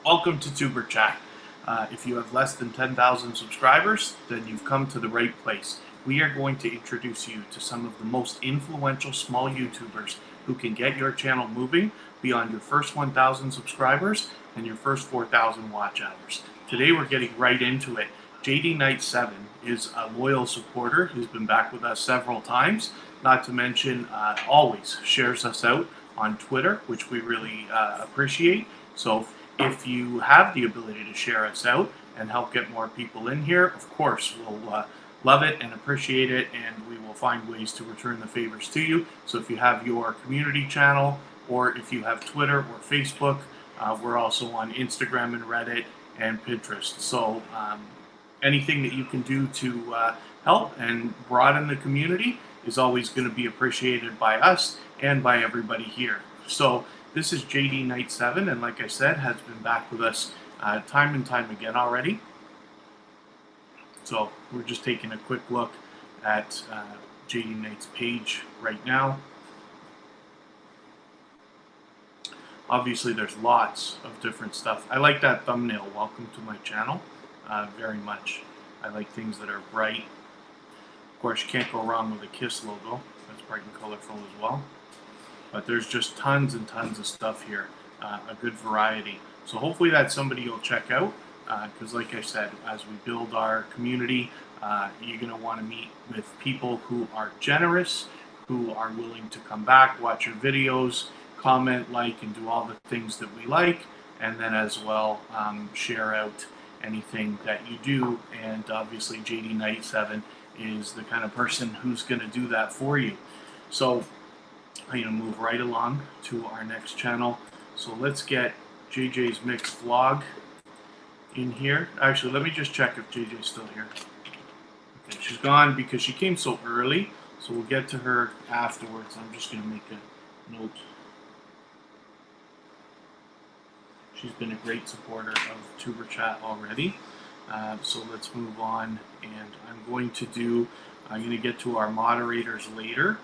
Welcome to Tuber Chat. If you have less than 10,000 subscribers, then you've come to the right place. We are going to introduce you to some of the most influential small YouTubers who can get your channel moving beyond your first 1,000 subscribers and your first 4,000 watch hours. Today we're getting right into it. JD Knight 7 is a loyal supporter. He's been back with us several times, not to mention always shares us out on Twitter, which we really appreciate. So if you have the ability to share us out and help get more people in here, of course, we'll love it and appreciate it, and we will find ways to return the favors to you. So if you have your community channel, or if you have Twitter or Facebook, we're also on Instagram and Reddit and Pinterest. So anything that you can do to help and broaden the community is always going to be appreciated by us and by everybody here. So this is JD Knight 7, and like I said, has been back with us time and time again already. So we're just taking a quick look at JD Knight's page right now. Obviously, there's lots of different stuff. I like that thumbnail, welcome to my channel, very much. I like things that are bright. Of course, you can't go wrong with a KISS logo. That's bright and colorful as well. But there's just tons and tons of stuff here, a good variety. So hopefully that's somebody you'll check out, because like I said, as we build our community, you're going to want to meet with people who are generous, who are willing to come back, watch your videos, comment, like, and do all the things that we like, and then as well share out anything that you do. And obviously JD Knight 7 is the kind of person who's going to do that for you. So I'm going to move right along to our next channel. So let's get JJ's Mix Vlog in here. Actually, let me just check if JJ's still here. Okay, she's gone because she came so early, so we'll get to her afterwards. I'm just going to make a note. She's been a great supporter of Tuber Chat already. So let's move on, and I'm going to get to our moderators later.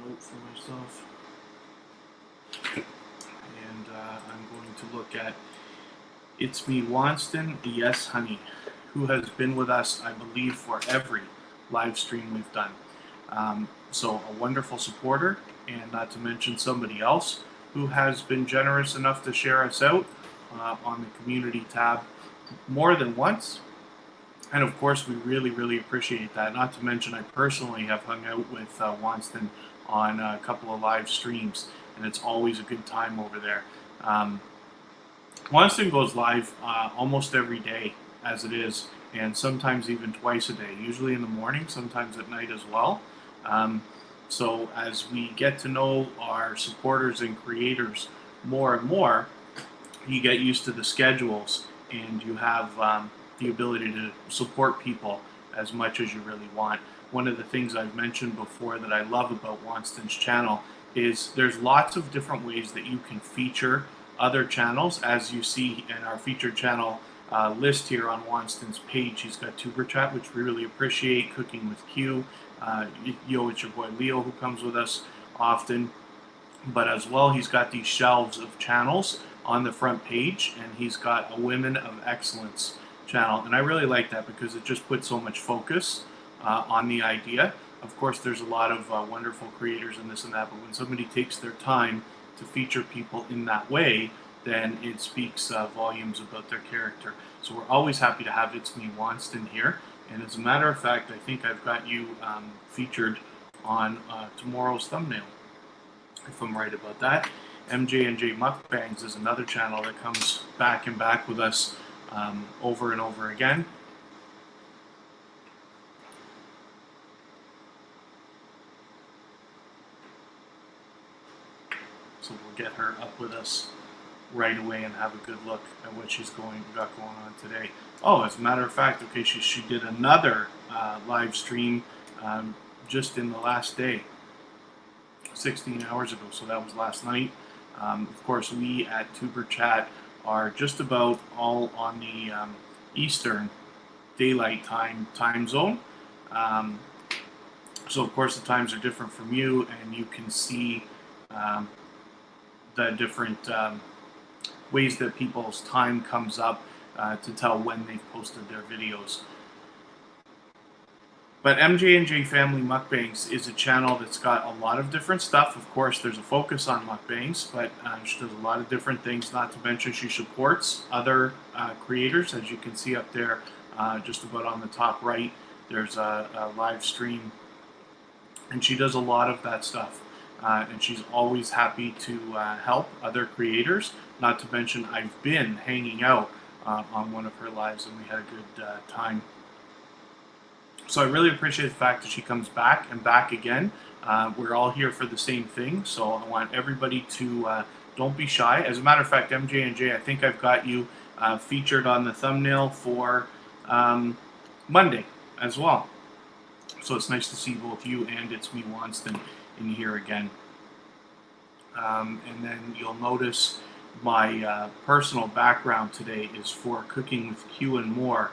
Note for myself, and I'm going to look at It's Me Wanston, Yes Honey, who has been with us, I believe, for every live stream we've done. So a wonderful supporter, and not to mention somebody else who has been generous enough to share us out on the community tab more than once. And of course, we really, really appreciate that. Not to mention, I personally have hung out with Wanston on a couple of live streams, and it's always a good time over there. Wanston goes live almost every day as it is, and sometimes even twice a day, usually in the morning, sometimes at night as well. So as we get to know our supporters and creators more and more, you get used to the schedules, and you have the ability to support people as much as you really want. One of the things I've mentioned before that I love about Wanston's channel is there's lots of different ways that you can feature other channels. As you see in our featured channel list here on Wanston's page, he's got Tuber Chat, which we really appreciate, Cooking with Q, Yo, it's your boy Leo, who comes with us often. But as well, he's got these shelves of channels on the front page, and he's got a Women of Excellence channel, and I really like that because it just puts so much focus on the idea. Of course, there's a lot of wonderful creators and this and that, but when somebody takes their time to feature people in that way, then it speaks volumes about their character. So we're always happy to have It's Me Wanston here, and as a matter of fact, I think I've got you featured on tomorrow's thumbnail, if I'm right about that. MJ&J Mukbangs is another channel that comes back and back with us over and over again. So we'll get her up with us right away and have a good look at what she's got going on today. Oh, as a matter of fact, okay, she did another live stream just in the last day, 16 hours ago, so that was last night. Of course, we at Tuber Chat are just about all on the Eastern Daylight time zone. So of course the times are different from you, and you can see the different ways that people's time comes up to tell when they've posted their videos. But MJ&J Family Mukbangs is a channel that's got a lot of different stuff. Of course, there's a focus on mukbangs, but she does a lot of different things, not to mention she supports other creators. As you can see up there, just about on the top right, there's a live stream, and she does a lot of that stuff. And she's always happy to help other creators, not to mention I've been hanging out on one of her lives, and we had a good time. So I really appreciate the fact that she comes back and back again. We're all here for the same thing, so I want everybody to don't be shy. As a matter of fact, MJ&J, I think I've got you featured on the thumbnail for Monday as well. So it's nice to see both you and It's Me Wanston in here again. And then you'll notice my personal background today is for Cooking with Q and More.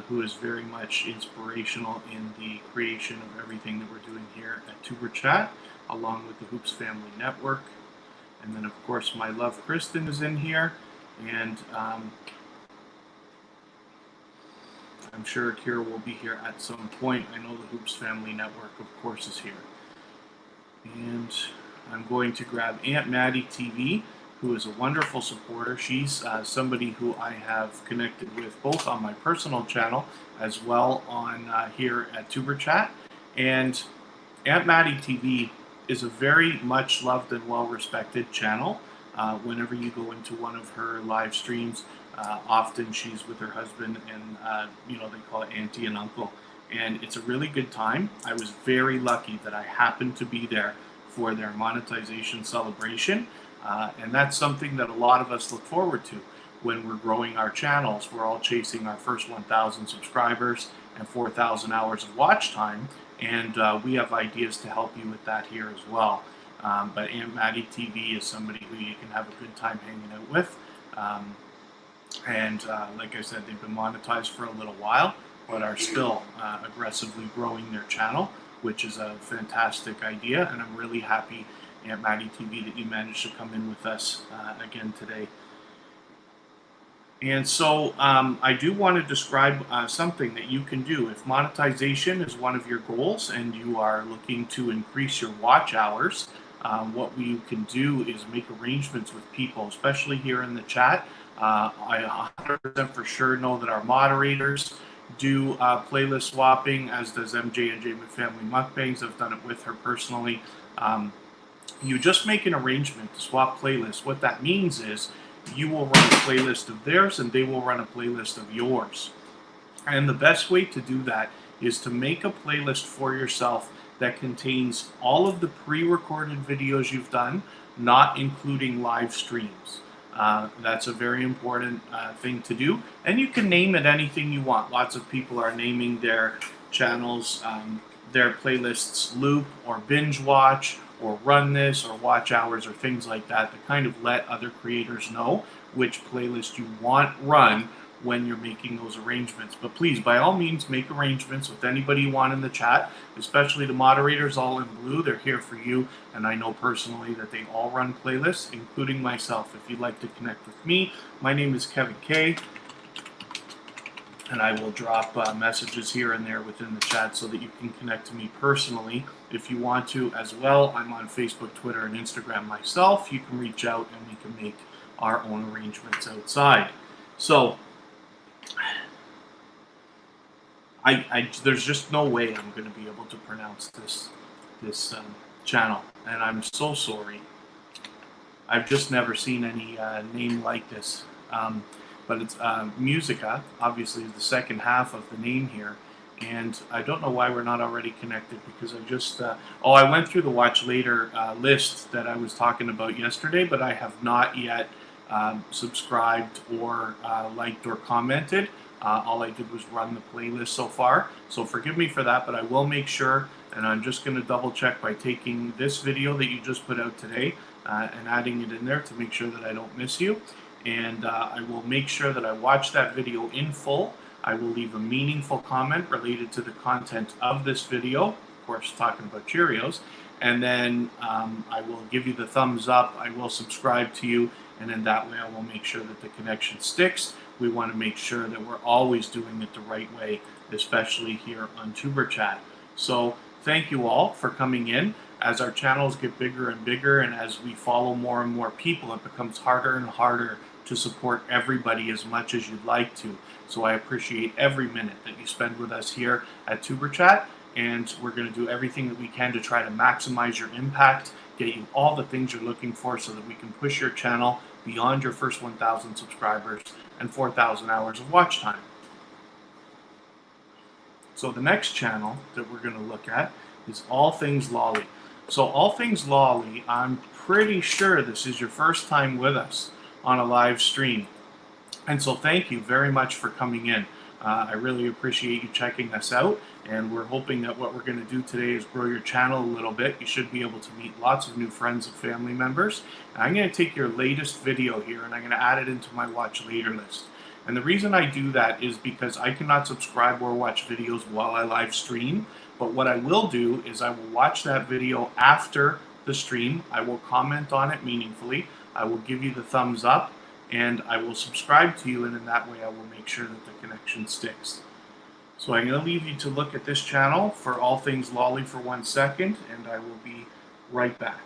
Who is very much inspirational in the creation of everything that we're doing here at Tuber Chat, along with the Hoops Family Network. And then, of course, my love Kristen is in here, and I'm sure Kira will be here at some point. I know the Hoops Family Network, of course, is here. And I'm going to grab Aunt Maddie TV, who is a wonderful supporter. She's somebody who I have connected with both on my personal channel as well on here at Tuber Chat. And Aunt Maddie TV is a very much loved and well-respected channel. Whenever you go into one of her live streams, often she's with her husband, and you know, they call it auntie and uncle. And it's a really good time. I was very lucky that I happened to be there for their monetization celebration. And that's something that a lot of us look forward to when we're growing our channels. We're all chasing our first 1,000 subscribers and 4,000 hours of watch time, and we have ideas to help you with that here as well. But Aunt Maddie TV is somebody who you can have a good time hanging out with. Like I said, they've been monetized for a little while, but are still aggressively growing their channel, which is a fantastic idea, and I'm really happy, Aunt Maddie TV, that you managed to come in with us again today. And so I do want to describe something that you can do. If monetization is one of your goals and you are looking to increase your watch hours, what we can do is make arrangements with people, especially here in the chat. I 100% for sure know that our moderators do playlist swapping, as does MJ&J Family Mukbangs. I've done it with her personally. You just make an arrangement to swap playlists. What that means is you will run a playlist of theirs and they will run a playlist of yours. And the best way to do that is to make a playlist for yourself that contains all of the pre-recorded videos you've done, not including live streams. That's a very important thing to do. And you can name it anything you want. Lots of people are naming their channels, their playlists Loop or Binge Watch or Run This or Watch Hours or things like that, to kind of let other creators know which playlist you want run when you're making those arrangements. But please, by all means, make arrangements with anybody you want in the chat, especially the moderators all in blue. They're here for you, and I know personally that they all run playlists, including myself. If you'd like to connect with me, my name is Kevin K, and I will drop messages here and there within the chat so that you can connect to me personally if you want to as well. I'm on Facebook, Twitter, and Instagram myself. You can reach out and we can make our own arrangements outside. So there's just no way I'm going to be able to pronounce this channel, and I'm so sorry. I've just never seen any name like this. But it's Musica, obviously, is the second half of the name here. And I don't know why we're not already connected, because I just, I went through the watch later list that I was talking about yesterday, but I have not yet subscribed or liked or commented. All I did was run the playlist so far. So forgive me for that, but I will make sure, and I'm just going to double check by taking this video that you just put out today and adding it in there to make sure that I don't miss you. And I will make sure that I watch that video in full. I will leave a meaningful comment related to the content of this video, of course talking about Cheerios, and then I will give you the thumbs up. I will subscribe to you, and then that way I will make sure that the connection sticks. We want to make sure that we're always doing it the right way, especially here on Tuber Chat. So thank you all for coming in. As our channels get bigger and bigger, and as we follow more and more people, it becomes harder and harder to support everybody as much as you'd like to. So I appreciate every minute that you spend with us here at Tuber Chat, and we're going to do everything that we can to try to maximize your impact, get you all the things you're looking for so that we can push your channel beyond your first 1,000 subscribers and 4,000 hours of watch time. So the next channel that we're going to look at is All Things Lolly. So All Things Lolly, I'm pretty sure this is your first time with us on a live stream. And so thank you very much for coming in. I really appreciate you checking us out, and we're hoping that what we're going to do today is grow your channel a little bit. You should be able to meet lots of new friends and family members. And I'm going to take your latest video here and I'm going to add it into my watch later list. And the reason I do that is because I cannot subscribe or watch videos while I live stream. But what I will do is I will watch that video after the stream. I will comment on it meaningfully. I will give you the thumbs up, and I will subscribe to you, and in that way I will make sure that the connection sticks. So I'm going to leave you to look at this channel for All Things Lolly for 1 second, and I will be right back.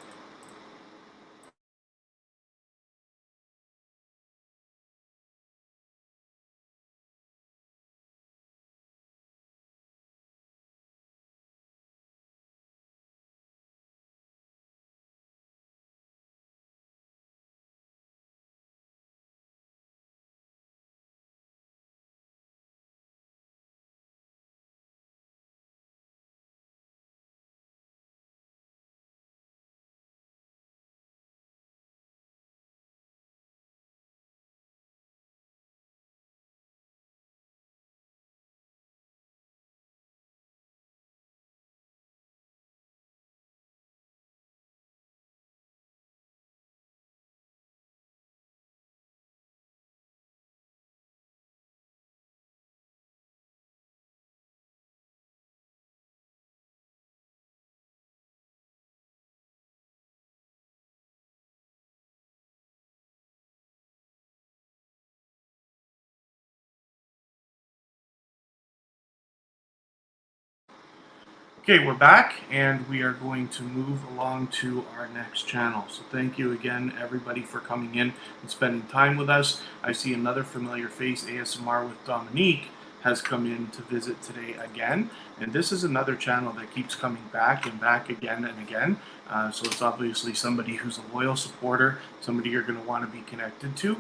Okay, we're back, and we are going to move along to our next channel. So thank you again, everybody, for coming in and spending time with us. I see another familiar face, ASMR with Dominique, has come in to visit today again. And this is another channel that keeps coming back and back again and again. So it's obviously somebody who's a loyal supporter, somebody you're going to want to be connected to.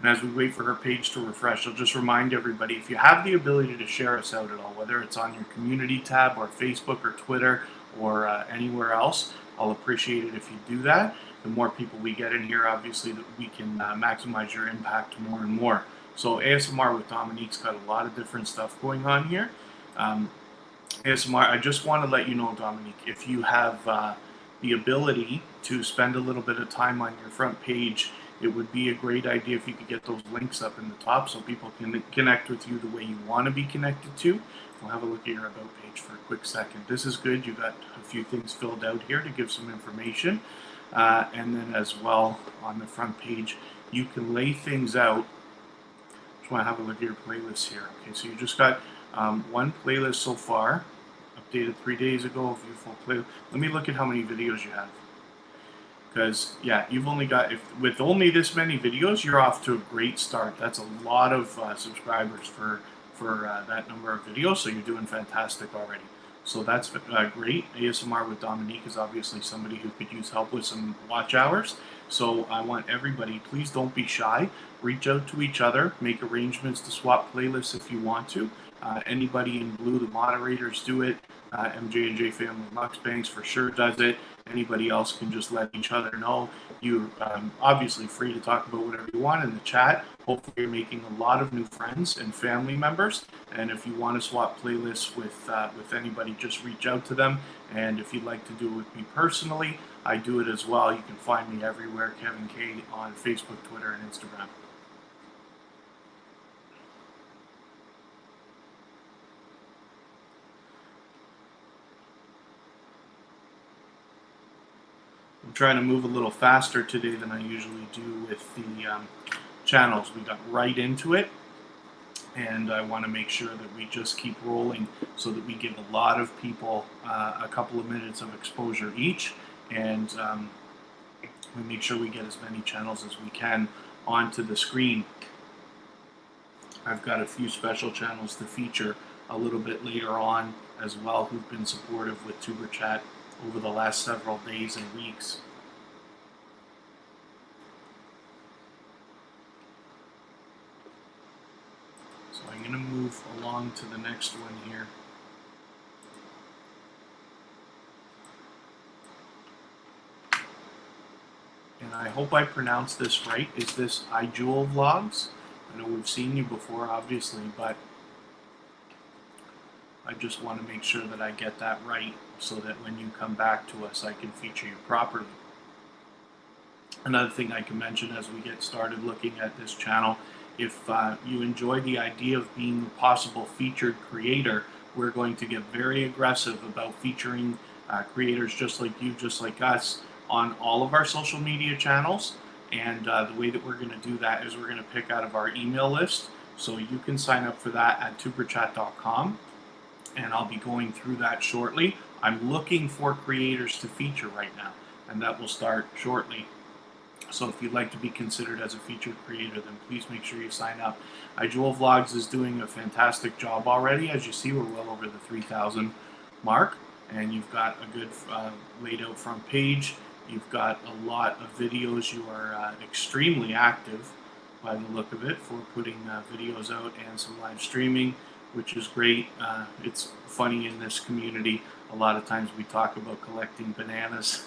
And as we wait for her page to refresh, I'll just remind everybody, if you have the ability to share us out at all, whether it's on your community tab or Facebook or Twitter or anywhere else, I'll appreciate it if you do that. The more people we get in here, obviously, that we can maximize your impact more and more. So ASMR with Dominique's got a lot of different stuff going on here. ASMR, I just want to let you know, Dominique, if you have the ability to spend a little bit of time on your front page, it would be a great idea if you could get those links up in the top so people can connect with you the way you want to be connected to. We'll have a look at your About page for a quick second. This is good. You got a few things filled out here to give some information. And then as well, on the front page, you can lay things out. Just want to have a look at your playlist here. Okay, so you just got one playlist so far, updated 3 days ago, viewful playlist. Let me look at how many videos you have. Because, yeah, you've only got, with only this many videos, you're off to a great start. That's a lot of subscribers for that number of videos, so you're doing fantastic already. So that's great. ASMR with Dominique is obviously somebody who could use help with some watch hours. So I want everybody, please don't be shy. Reach out to each other. Make arrangements to swap playlists if you want to. Anybody in blue, the moderators do it. MJ&J Family Mukbangs for sure does it. Anybody else can just let each other know. You're obviously free to talk about whatever you want in the chat. Hopefully you're making a lot of new friends and family members. And if you want to swap playlists with anybody, just reach out to them. And if you'd like to do it with me personally, I do it as well. You can find me everywhere, Kevin K, on Facebook, Twitter, and Instagram. I'm trying to move a little faster today than I usually do with the channels. We got right into it, and I want to make sure that we just keep rolling so that we give a lot of people a couple of minutes of exposure each, and we make sure we get as many channels as we can onto the screen. I've got a few special channels to feature a little bit later on as well, who've been supportive with Tuber Chat over the last several days and weeks. So I'm going to move along to the next one here. And I hope I pronounced this right. Is this iJewel Vlogs? I know we've seen you before, obviously, but I just want to make sure that I get that right so that when you come back to us, I can feature you properly. Another thing I can mention as we get started looking at this channel, if you enjoy the idea of being a possible featured creator, we're going to get very aggressive about featuring creators just like you, just like us, on all of our social media channels. And the way that we're going to do that is we're going to pick out of our email list. So you can sign up for that at tuberchat.com, and I'll be going through that shortly. I'm looking for creators to feature right now, and that will start shortly. So if you'd like to be considered as a featured creator, then please make sure you sign up. iJewel Vlogs is doing a fantastic job already. As you see, we're well over the 3,000 mark, and you've got a good laid out front page. You've got a lot of videos. You are extremely active by the look of it for putting videos out and some live streaming, which is great. It's funny in this community, a lot of times we talk about collecting bananas,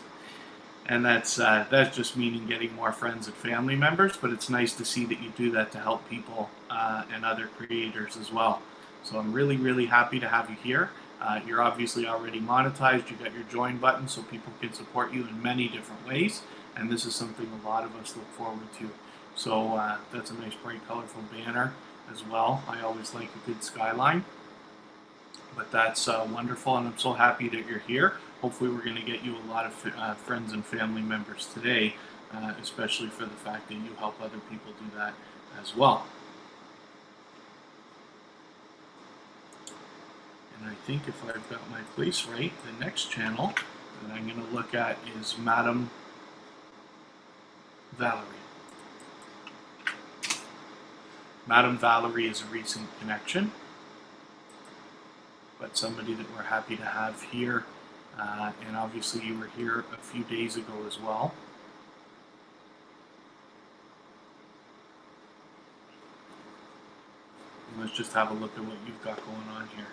and that's just meaning getting more friends and family members, but it's nice to see that you do that to help people and other creators as well. So I'm really, really happy to have you here. You're obviously already monetized. You got your join button so people can support you in many different ways, and this is something a lot of us look forward to. So that's a nice, bright, colorful banner as well. I always like a good skyline, but that's wonderful, and I'm so happy that you're here. Hopefully we're going to get you a lot of friends and family members today, especially for the fact that you help other people do that as well. And I think if I've got my place right, the next channel that I'm going to look at is Madam Valerie. Madam Valerie is a recent connection, but somebody that we're happy to have here. And obviously you were here a few days ago as well. And let's just have a look at what you've got going on here.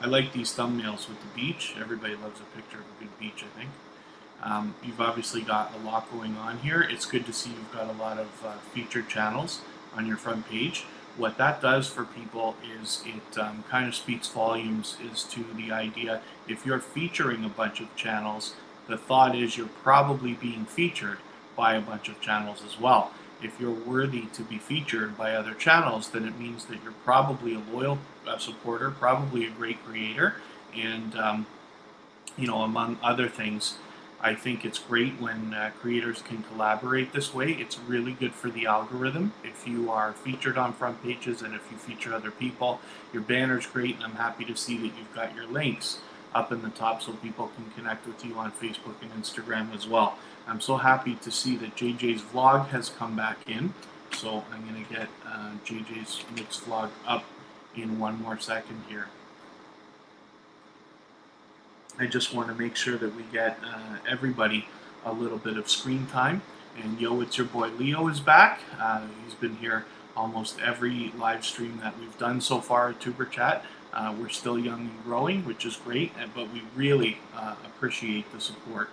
I like these thumbnails with the beach. Everybody loves a picture of a good beach, I think. You've obviously got a lot going on here. It's good to see you've got a lot of featured channels on your front page. What that does for people is it kind of speaks volumes as to the idea, if you're featuring a bunch of channels, the thought is you're probably being featured by a bunch of channels as well. If you're worthy to be featured by other channels, then it means that you're probably a loyal supporter, probably a great creator, and you know, among other things, I think it's great when creators can collaborate this way. It's really good for the algorithm. If you are featured on front pages and if you feature other people, your banner's great, and I'm happy to see that you've got your links up in the top so people can connect with you on Facebook and Instagram as well. I'm so happy to see that JJ's vlog has come back in. So I'm going to get JJ's mixed vlog up in one more second here. I just want to make sure that we get everybody a little bit of screen time. And yo, it's your boy Leo is back. He's been here almost every live stream that we've done so far at Tuber Chat. We're still young and growing, which is great, but we really appreciate the support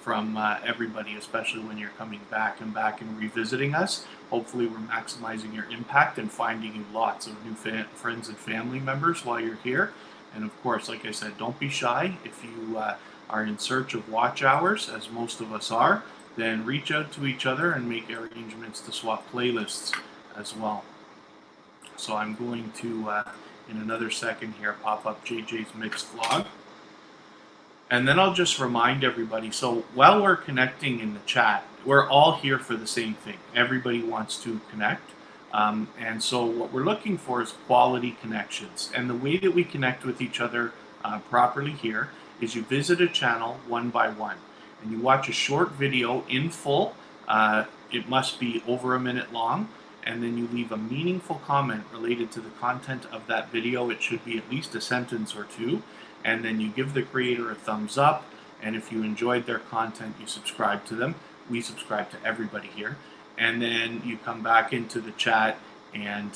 from everybody, especially when you're coming back and revisiting us. Hopefully we're maximizing your impact and finding you lots of new friends and family members while you're here. And of course, like I said, don't be shy. If you are in search of watch hours, as most of us are, then reach out to each other and make arrangements to swap playlists as well. So I'm going to, in another second here, pop up JJ's mixed vlog. And then I'll just remind everybody, so while we're connecting in the chat, we're all here for the same thing. Everybody wants to connect. And so what we're looking for is quality connections. And the way that we connect with each other properly here is you visit a channel one by one and you watch a short video in full. It must be over a minute long. And then you leave a meaningful comment related to the content of that video. It should be at least a sentence or two. And then you give the creator a thumbs up. And if you enjoyed their content, you subscribe to them. We subscribe to everybody here. And then you come back into the chat and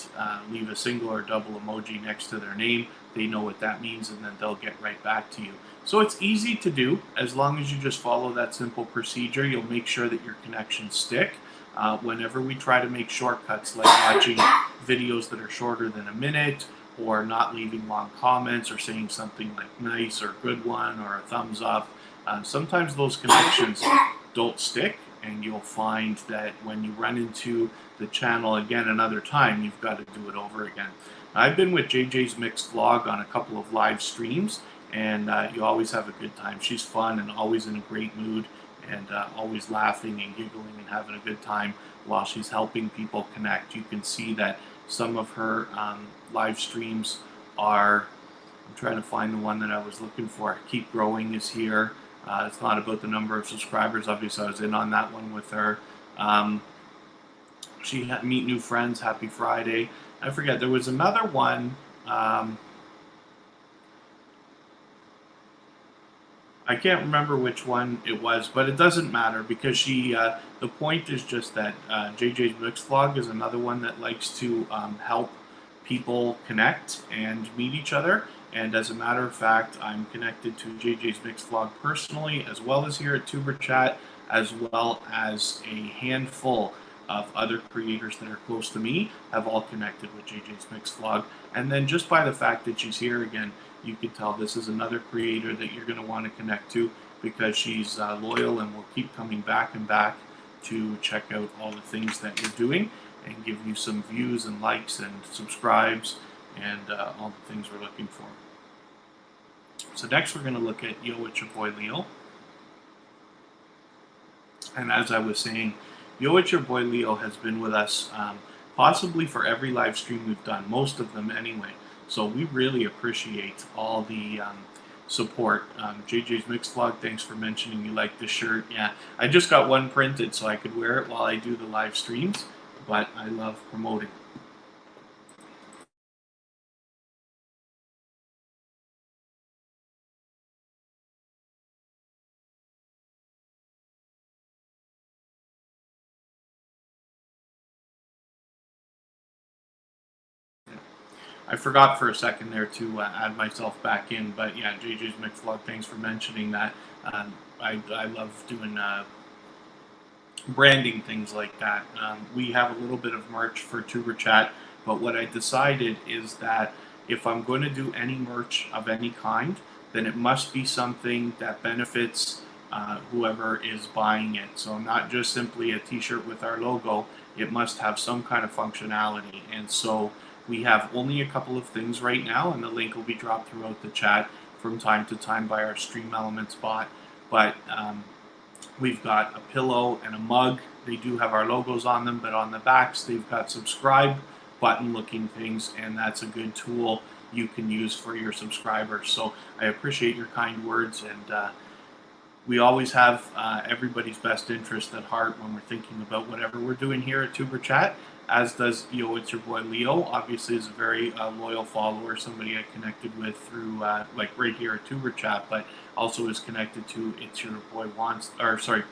leave a single or double emoji next to their name. They know what that means, and then they'll get right back to you. So it's easy to do. As long as you just follow that simple procedure, you'll make sure that your connections stick. Whenever we try to make shortcuts, like watching videos that are shorter than a minute, or not leaving long comments, or saying something like nice or good one or a thumbs up, sometimes those connections don't stick, and you'll find that when you run into the channel again another time, you've got to do it over again. I've been with JJ's Mixed Vlog on a couple of live streams, and you always have a good time. She's fun and always in a great mood, and always laughing and giggling and having a good time while she's helping people connect. You can see that some of her live streams are, I'm trying to find the one that I was looking for. Keep Growing is here. It's not about the number of subscribers. Obviously, I was in on that one with her. She had Meet New Friends, Happy Friday. I forget, there was another one. I can't remember which one it was, but it doesn't matter because she. The point is just that JJ's Mixed Vlog is another one that likes to help people connect and meet each other. And as a matter of fact, I'm connected to JJ's Mixed Vlog personally, as well as here at Tuber Chat, as well as a handful of other creators that are close to me have all connected with JJ's Mixed Vlog. And then just by the fact that she's here again, you can tell this is another creator that you're going to want to connect to, because she's loyal and will keep coming back and back to check out all the things that you're doing and give you some views and likes and subscribes and all the things we're looking for. So next we're going to look at Yo, it's your boy Leo. And as I was saying, Yo, it's your boy Leo has been with us possibly for every live stream we've done, most of them anyway. So we really appreciate all the support. JJ's Mixed Vlog, thanks for mentioning you like this shirt. Yeah, I just got one printed so I could wear it while I do the live streams, but I love promoting. I forgot for a second there to add myself back in, but yeah, JJ's Mixed Vlog, thanks for mentioning that. I love doing branding things like that. We have a little bit of merch for Tuber Chat, but what I decided is that if I'm going to do any merch of any kind, then it must be something that benefits whoever is buying it. So not just simply a t-shirt with our logo, it must have some kind of functionality. And so we have only a couple of things right now, and the link will be dropped throughout the chat from time to time by our Stream Elements bot. But we've got a pillow and a mug. They do have our logos on them, but on the backs they've got subscribe button looking things, and that's a good tool you can use for your subscribers. So I appreciate your kind words, and we always have everybody's best interest at heart when we're thinking about whatever we're doing here at Tuber Chat, as does Yo, it's your boy Leo. Obviously is a very loyal follower, somebody I connected with through like right here at Tuber Chat, but also is connected to It's Your Boy Wants, or sorry,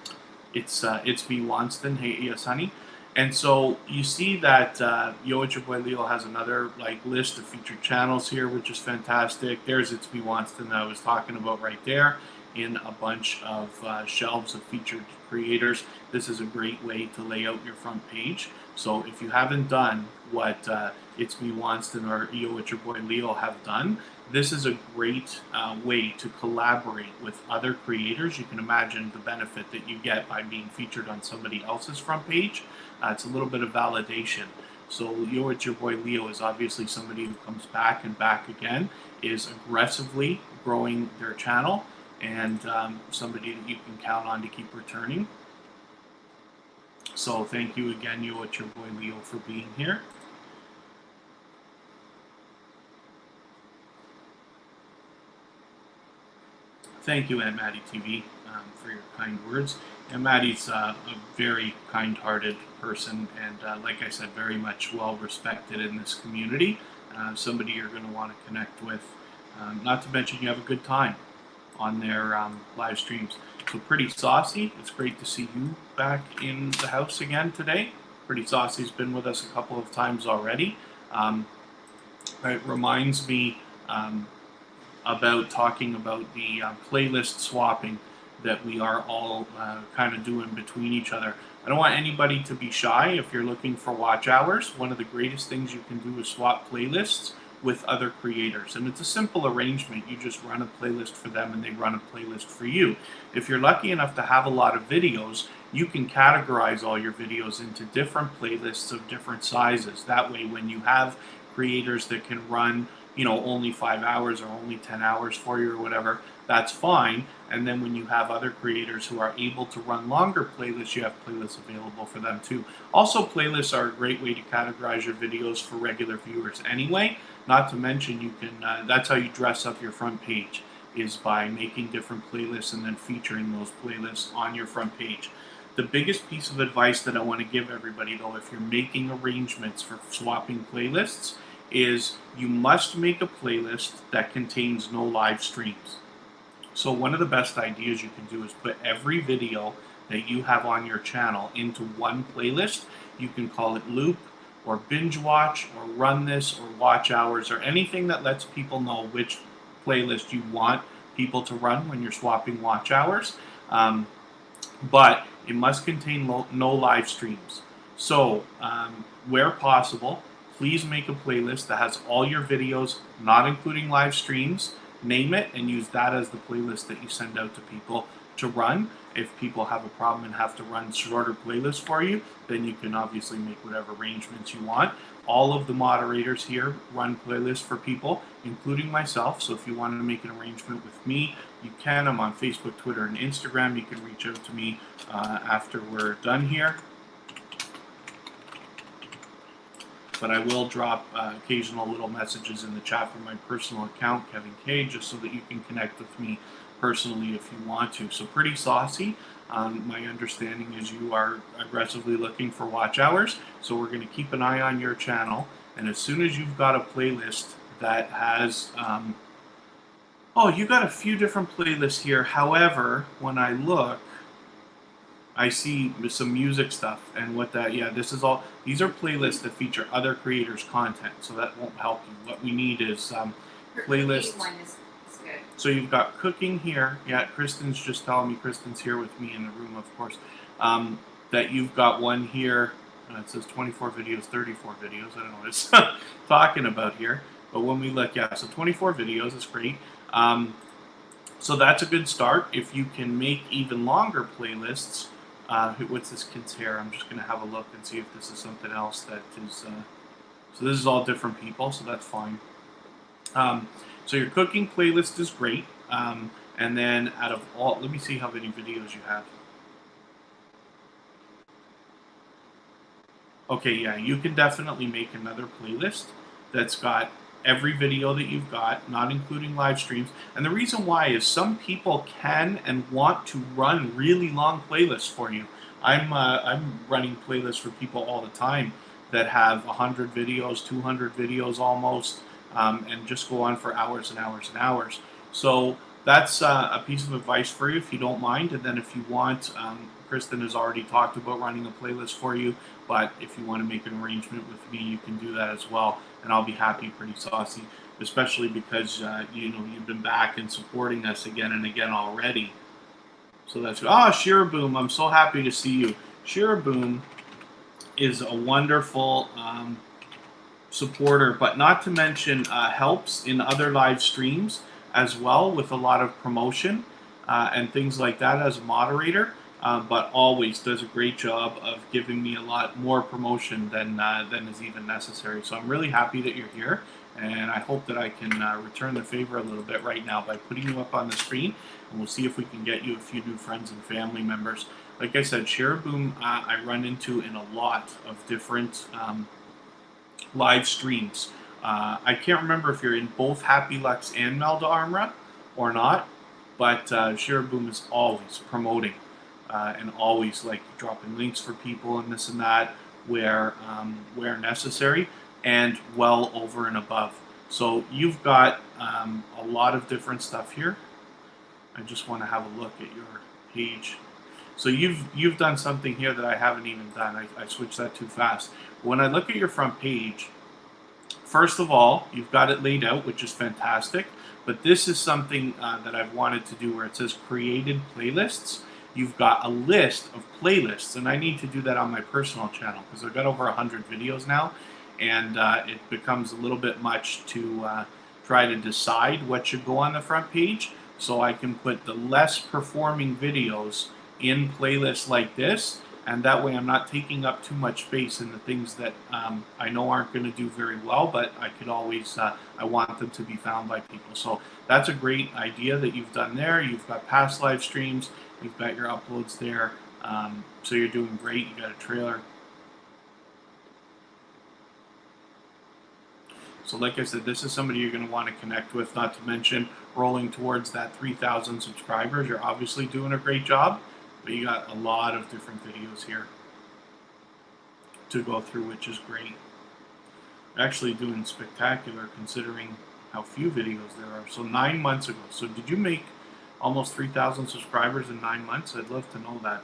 It's me Wanston. Hey, yes, honey. And so you see that Yo, it's your boy Leo has another like list of featured channels here, which is fantastic. There's It's Me Wanston that I was talking about right there, in a bunch of shelves of featured creators. This is a great way to lay out your front page. So if you haven't done what It's Me Wanston or Yo, it's your boy Leo have done, this is a great way to collaborate with other creators. You can imagine the benefit that you get by being featured on somebody else's front page. It's a little bit of validation. So Yo, it's your boy Leo is obviously somebody who comes back and back again, is aggressively growing their channel, and somebody that you can count on to keep returning. So thank you again, Yo, it's your boy Leo, for being here. Thank you, Aunt Maddie TV, for your kind words. And Maddie's a very kind-hearted person, and like I said, very much well respected in this community. Somebody you're going to want to connect with. Not to mention, you have a good time on their live streams. So Pretty Saucy, it's great to see you back in the house again today. Pretty Saucy's been with us a couple of times already. It reminds me about talking about the playlist swapping that we are all kind of doing between each other. I don't want anybody to be shy. If you're looking for watch hours, one of the greatest things you can do is swap playlists with other creators, and it's a simple arrangement. You just run a playlist for them and they run a playlist for you. If you're lucky enough to have a lot of videos, you can categorize all your videos into different playlists of different sizes. That way, when you have creators that can run, you know, only 5 hours or only 10 hours for you or whatever, that's fine. And then when you have other creators who are able to run longer playlists, you have playlists available for them too. Also, playlists are a great way to categorize your videos for regular viewers anyway. Not to mention, you can that's how you dress up your front page, is by making different playlists and then featuring those playlists on your front page. The biggest piece of advice that I want to give everybody, though, if you're making arrangements for swapping playlists, is you must make a playlist that contains no live streams. So one of the best ideas you can do is put every video that you have on your channel into one playlist. You can call it Loop or Binge Watch or Run This or Watch Hours or anything that lets people know which playlist you want people to run when you're swapping watch hours. But it must contain no live streams. So where possible, please make a playlist that has all your videos, not including live streams. Name it and use that as the playlist that you send out to people to run. If people have a problem and have to run shorter playlists for you, then you can obviously make whatever arrangements you want. All of the moderators here run playlists for people, including myself. So if you want to make an arrangement with me, you can. I'm on Facebook, Twitter, and Instagram. You can reach out to me after we're done here. But I will drop occasional little messages in the chat from my personal account, Kevin K, just so that you can connect with me personally if you want to. So Pretty Saucy, my understanding is you are aggressively looking for watch hours, so we're going to keep an eye on your channel, and as soon as you've got a playlist that has, oh, you got a few different playlists here. However, when I look, I see some music stuff, and what that, yeah, this is all, these are playlists that feature other creators' content, so that won't help you. What we need is playlists. One is good. So you've got cooking here. Yeah, Kristen's just telling me, Kristen's here with me in the room, of course, that you've got one here. It says 24 videos, 34 videos. I don't know what it's talking about here. But when we look, yeah, so 24 videos is great. So that's a good start. If you can make even longer playlists, what's this kid's hair? I'm just going to have a look and see if this is something else that is... so this is all different people, so that's fine. So your cooking playlist is great. And then out of all... Let me see how many videos you have. Okay, yeah, you can definitely make another playlist that's got every video that you've got, not including live streams. And the reason why is some people can and want to run really long playlists for you. I'm running playlists for people all the time that have 100 videos, 200 videos almost, and just go on for hours and hours and hours. So that's a piece of advice for you if you don't mind. And then if you want, Kristen has already talked about running a playlist for you, but if you want to make an arrangement with me, you can do that as well. And I'll be happy, Pretty Saucy, especially because you know, you've been back and supporting us again and again already. So that's good. Oh, Shiraboom, I'm so happy to see you. Shiraboom is a wonderful supporter, but not to mention helps in other live streams as well with a lot of promotion and things like that as a moderator. But always does a great job of giving me a lot more promotion than is even necessary. So I'm really happy that you're here. And I hope that I can return the favor a little bit right now by putting you up on the screen, and we'll see if we can get you a few new friends and family members. Like I said, Share-A-Boom I run into in a lot of different live streams. I can't remember if you're in both Happy Lux and Melda Armra or not, but Share-A-Boom is always promoting and always like dropping links for people and this and that where necessary and well over and above. So you've got a lot of different stuff here. I just want to have a look at your page. So you've done something here that I haven't even done. I switched that too fast. When I look at your front page, first of all, you've got it laid out, which is fantastic. But this is something that I've wanted to do where it says created playlists. You've got a list of playlists, and I need to do that on my personal channel because I've got over 100 videos now, and it becomes a little bit much to try to decide what should go on the front page. So I can put the less performing videos in playlists like this, and that way I'm not taking up too much space in the things that I know aren't going to do very well, but I could always, I want them to be found by people. So that's a great idea that you've done there. You've got past live streams, you've got your uploads there, so you're doing great. You got a trailer. So like I said, this is somebody you're going to want to connect with, not to mention rolling towards that 3,000 subscribers. You're obviously doing a great job, but you got a lot of different videos here to go through, which is great. You're actually doing spectacular considering how few videos there are. So 9 months ago. So did you make almost 3,000 subscribers in 9 months? I'd love to know that.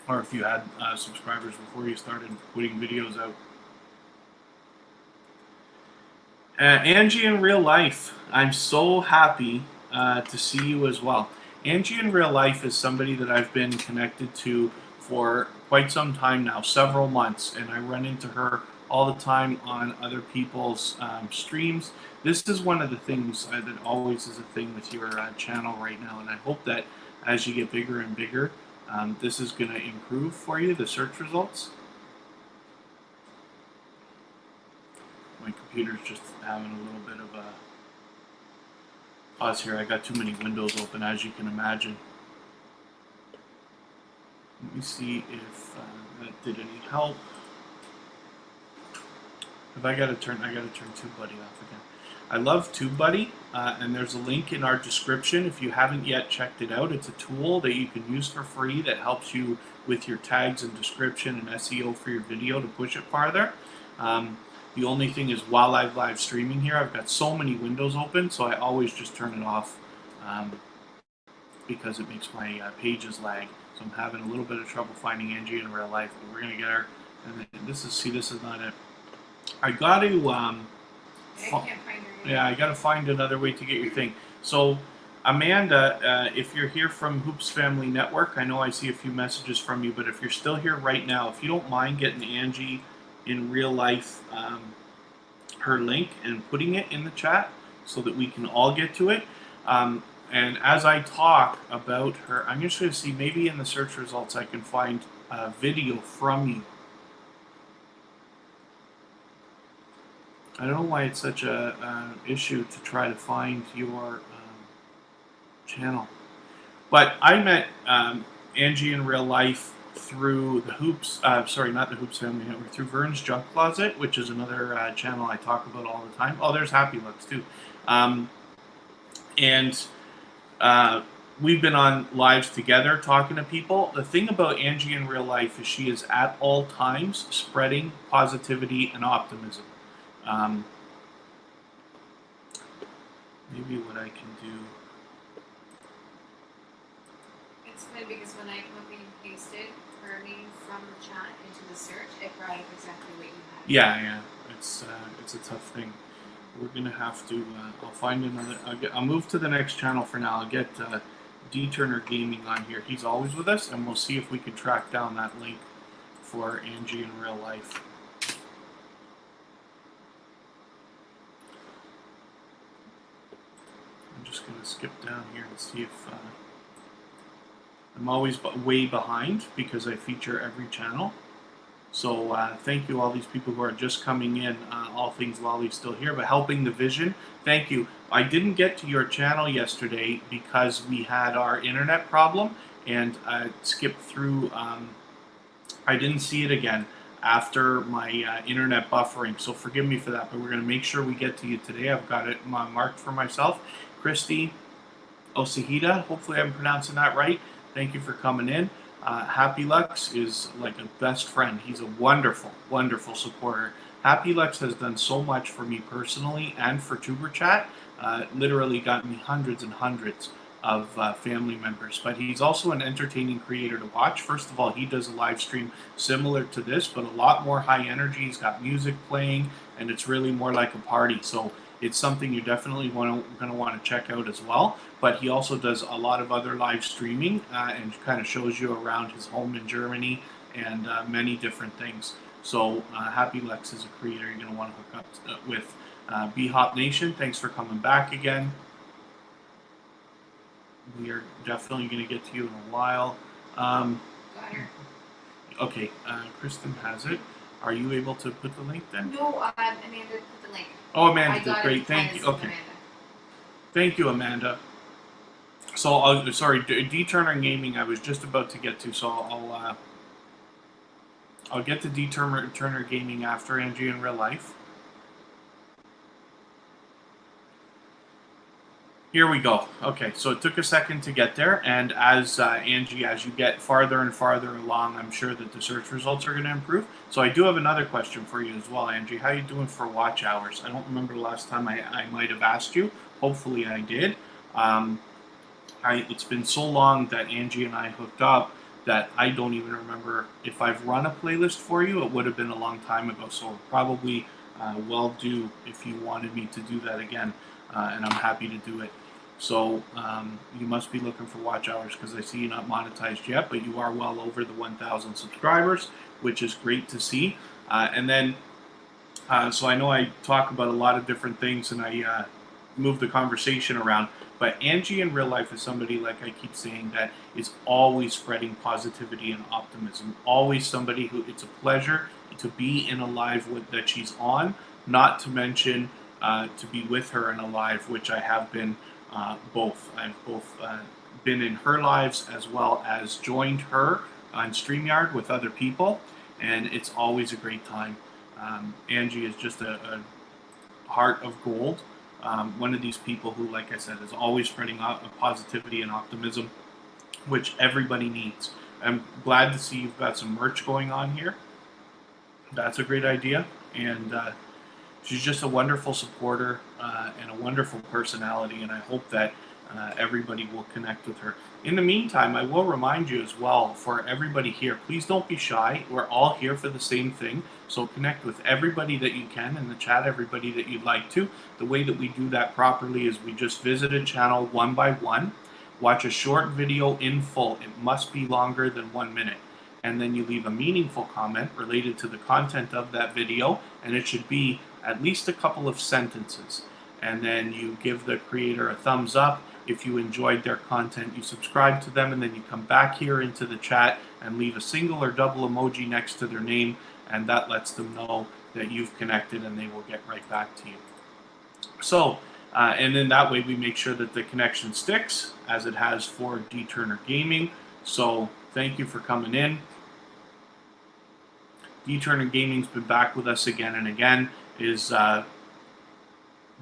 Or if you had subscribers before you started putting videos out. Angie in real life, I'm so happy to see you as well. Angie in real life is somebody that I've been connected to for quite some time now, several months, and I run into her all the time on other people's streams. This is one of the things that always is a thing with your channel right now, and I hope that as you get bigger and bigger, this is going to improve for you, the search results. My computer's just having a little bit of a pause here. I got too many windows open, as you can imagine. Let me see if that did any help. If I gotta turn TubeBuddy off again. I love TubeBuddy, and there's a link in our description if you haven't yet checked it out. It's a tool that you can use for free that helps you with your tags and description and SEO for your video to push it farther. The only thing is, while I'm live streaming here, I've got so many windows open, so I always just turn it off because it makes my pages lag. So I'm having a little bit of trouble finding Angie in real life, but we're gonna get her. And this is not it. I got to. I can't find her. Yeah, I got to find another way to get your thing. So, Amanda, if you're here from Hoops Family Network, I know I see a few messages from you, but if you're still here right now, if you don't mind getting Angie in real life, her link and putting it in the chat so that we can all get to it. And as I talk about her, I'm just going to see maybe in the search results I can find a video from you. I don't know why it's such a issue to try to find your channel. But I met Angie in real life through the Hoops, sorry, not the Hoops Family Network, through Vern's Junk Closet, which is another channel I talk about all the time. Oh, there's Happy Lux too. We've been on lives together talking to people. The thing about Angie in real life is she is at all times spreading positivity and optimism. Maybe what I can do. It's funny because when I copy and pasted her name from the chat into the search, it brought up exactly what you had. Yeah, it's a tough thing. We're gonna have to. I'll find another. I'll move to the next channel for now. I'll get D Turner Gaming on here. He's always with us, and we'll see if we can track down that link for Angie in real life. I'm just going to skip down here and see if I'm always way behind because I feature every channel. So thank you, all these people who are just coming in. All Things Lolly still here, but helping the vision. Thank you. I didn't get to your channel yesterday because we had our internet problem, and I skipped through. I didn't see it again after my internet buffering, so forgive me for that. But we're going to make sure we get to you today. I've got it marked for myself. Christy Osahida, hopefully I'm pronouncing that right. Thank you for coming in. Happy Lux is like a best friend. He's a wonderful, wonderful supporter. Happy Lux has done so much for me personally and for Tuber Chat. Literally got me hundreds and hundreds of family members. But he's also an entertaining creator to watch. First of all, he does a live stream similar to this, but a lot more high energy. He's got music playing, and it's really more like a party. So it's something you definitely going to want to check out as well. But he also does a lot of other live streaming and kind of shows you around his home in Germany and many different things. So Happy Lex is a creator you're going to want to hook up with. B-Hop Nation, thanks for coming back again. We are definitely going to get to you in a while. Okay, Kristen has it. Are you able to put the link then? No, Amanda put the link. Oh, Amanda did. Great. Thank you. Okay. Amanda. Thank you, Amanda. So, sorry, D Turner Gaming. I was just about to get to, so I'll get to D Turner Gaming after Angie in real life. Here we go. Okay, so it took a second to get there, and as Angie, as you get farther and farther along, I'm sure that the search results are going to improve. So I do have another question for you as well, Angie. How are you doing for watch hours? I don't remember the last time I might have asked you. Hopefully I did. It's been so long that Angie and I hooked up that I don't even remember if I've run a playlist for you. It would have been a long time ago, so probably well due if you wanted me to do that again, and I'm happy to do it. So you must be looking for watch hours because I see you're not monetized yet, but you are well over the 1,000 subscribers, which is great to see. And then, so I know I talk about a lot of different things and I move the conversation around, but Angie in real life is somebody, like I keep saying, that is always spreading positivity and optimism. Always somebody who it's a pleasure to be in a live that she's on, not to mention to be with her in a live, which I have been both. I've both been in her lives as well as joined her on StreamYard with other people, and it's always a great time. Angie is just a heart of gold. One of these people who, like I said, is always spreading positivity and optimism, which everybody needs. I'm glad to see you've got some merch going on here. That's a great idea, and she's just a wonderful supporter and a wonderful personality, and I hope that everybody will connect with her. In the meantime, I will remind you as well, for everybody here, please don't be shy. We're all here for the same thing, so connect with everybody that you can in the chat, everybody that you'd like to. The way that we do that properly is we just visit a channel one by one, watch a short video in full. It must be longer than 1 minute. And then you leave a meaningful comment related to the content of that video, and it should be at least a couple of sentences. And then you give the creator a thumbs up. If you enjoyed their content, you subscribe to them, and then you come back here into the chat and leave a single or double emoji next to their name, and that lets them know that you've connected, and they will get right back to you. So, and then that way we make sure that the connection sticks, as it has for D Turner Gaming. So thank you for coming in. D Turner Gaming's been back with us again and again, is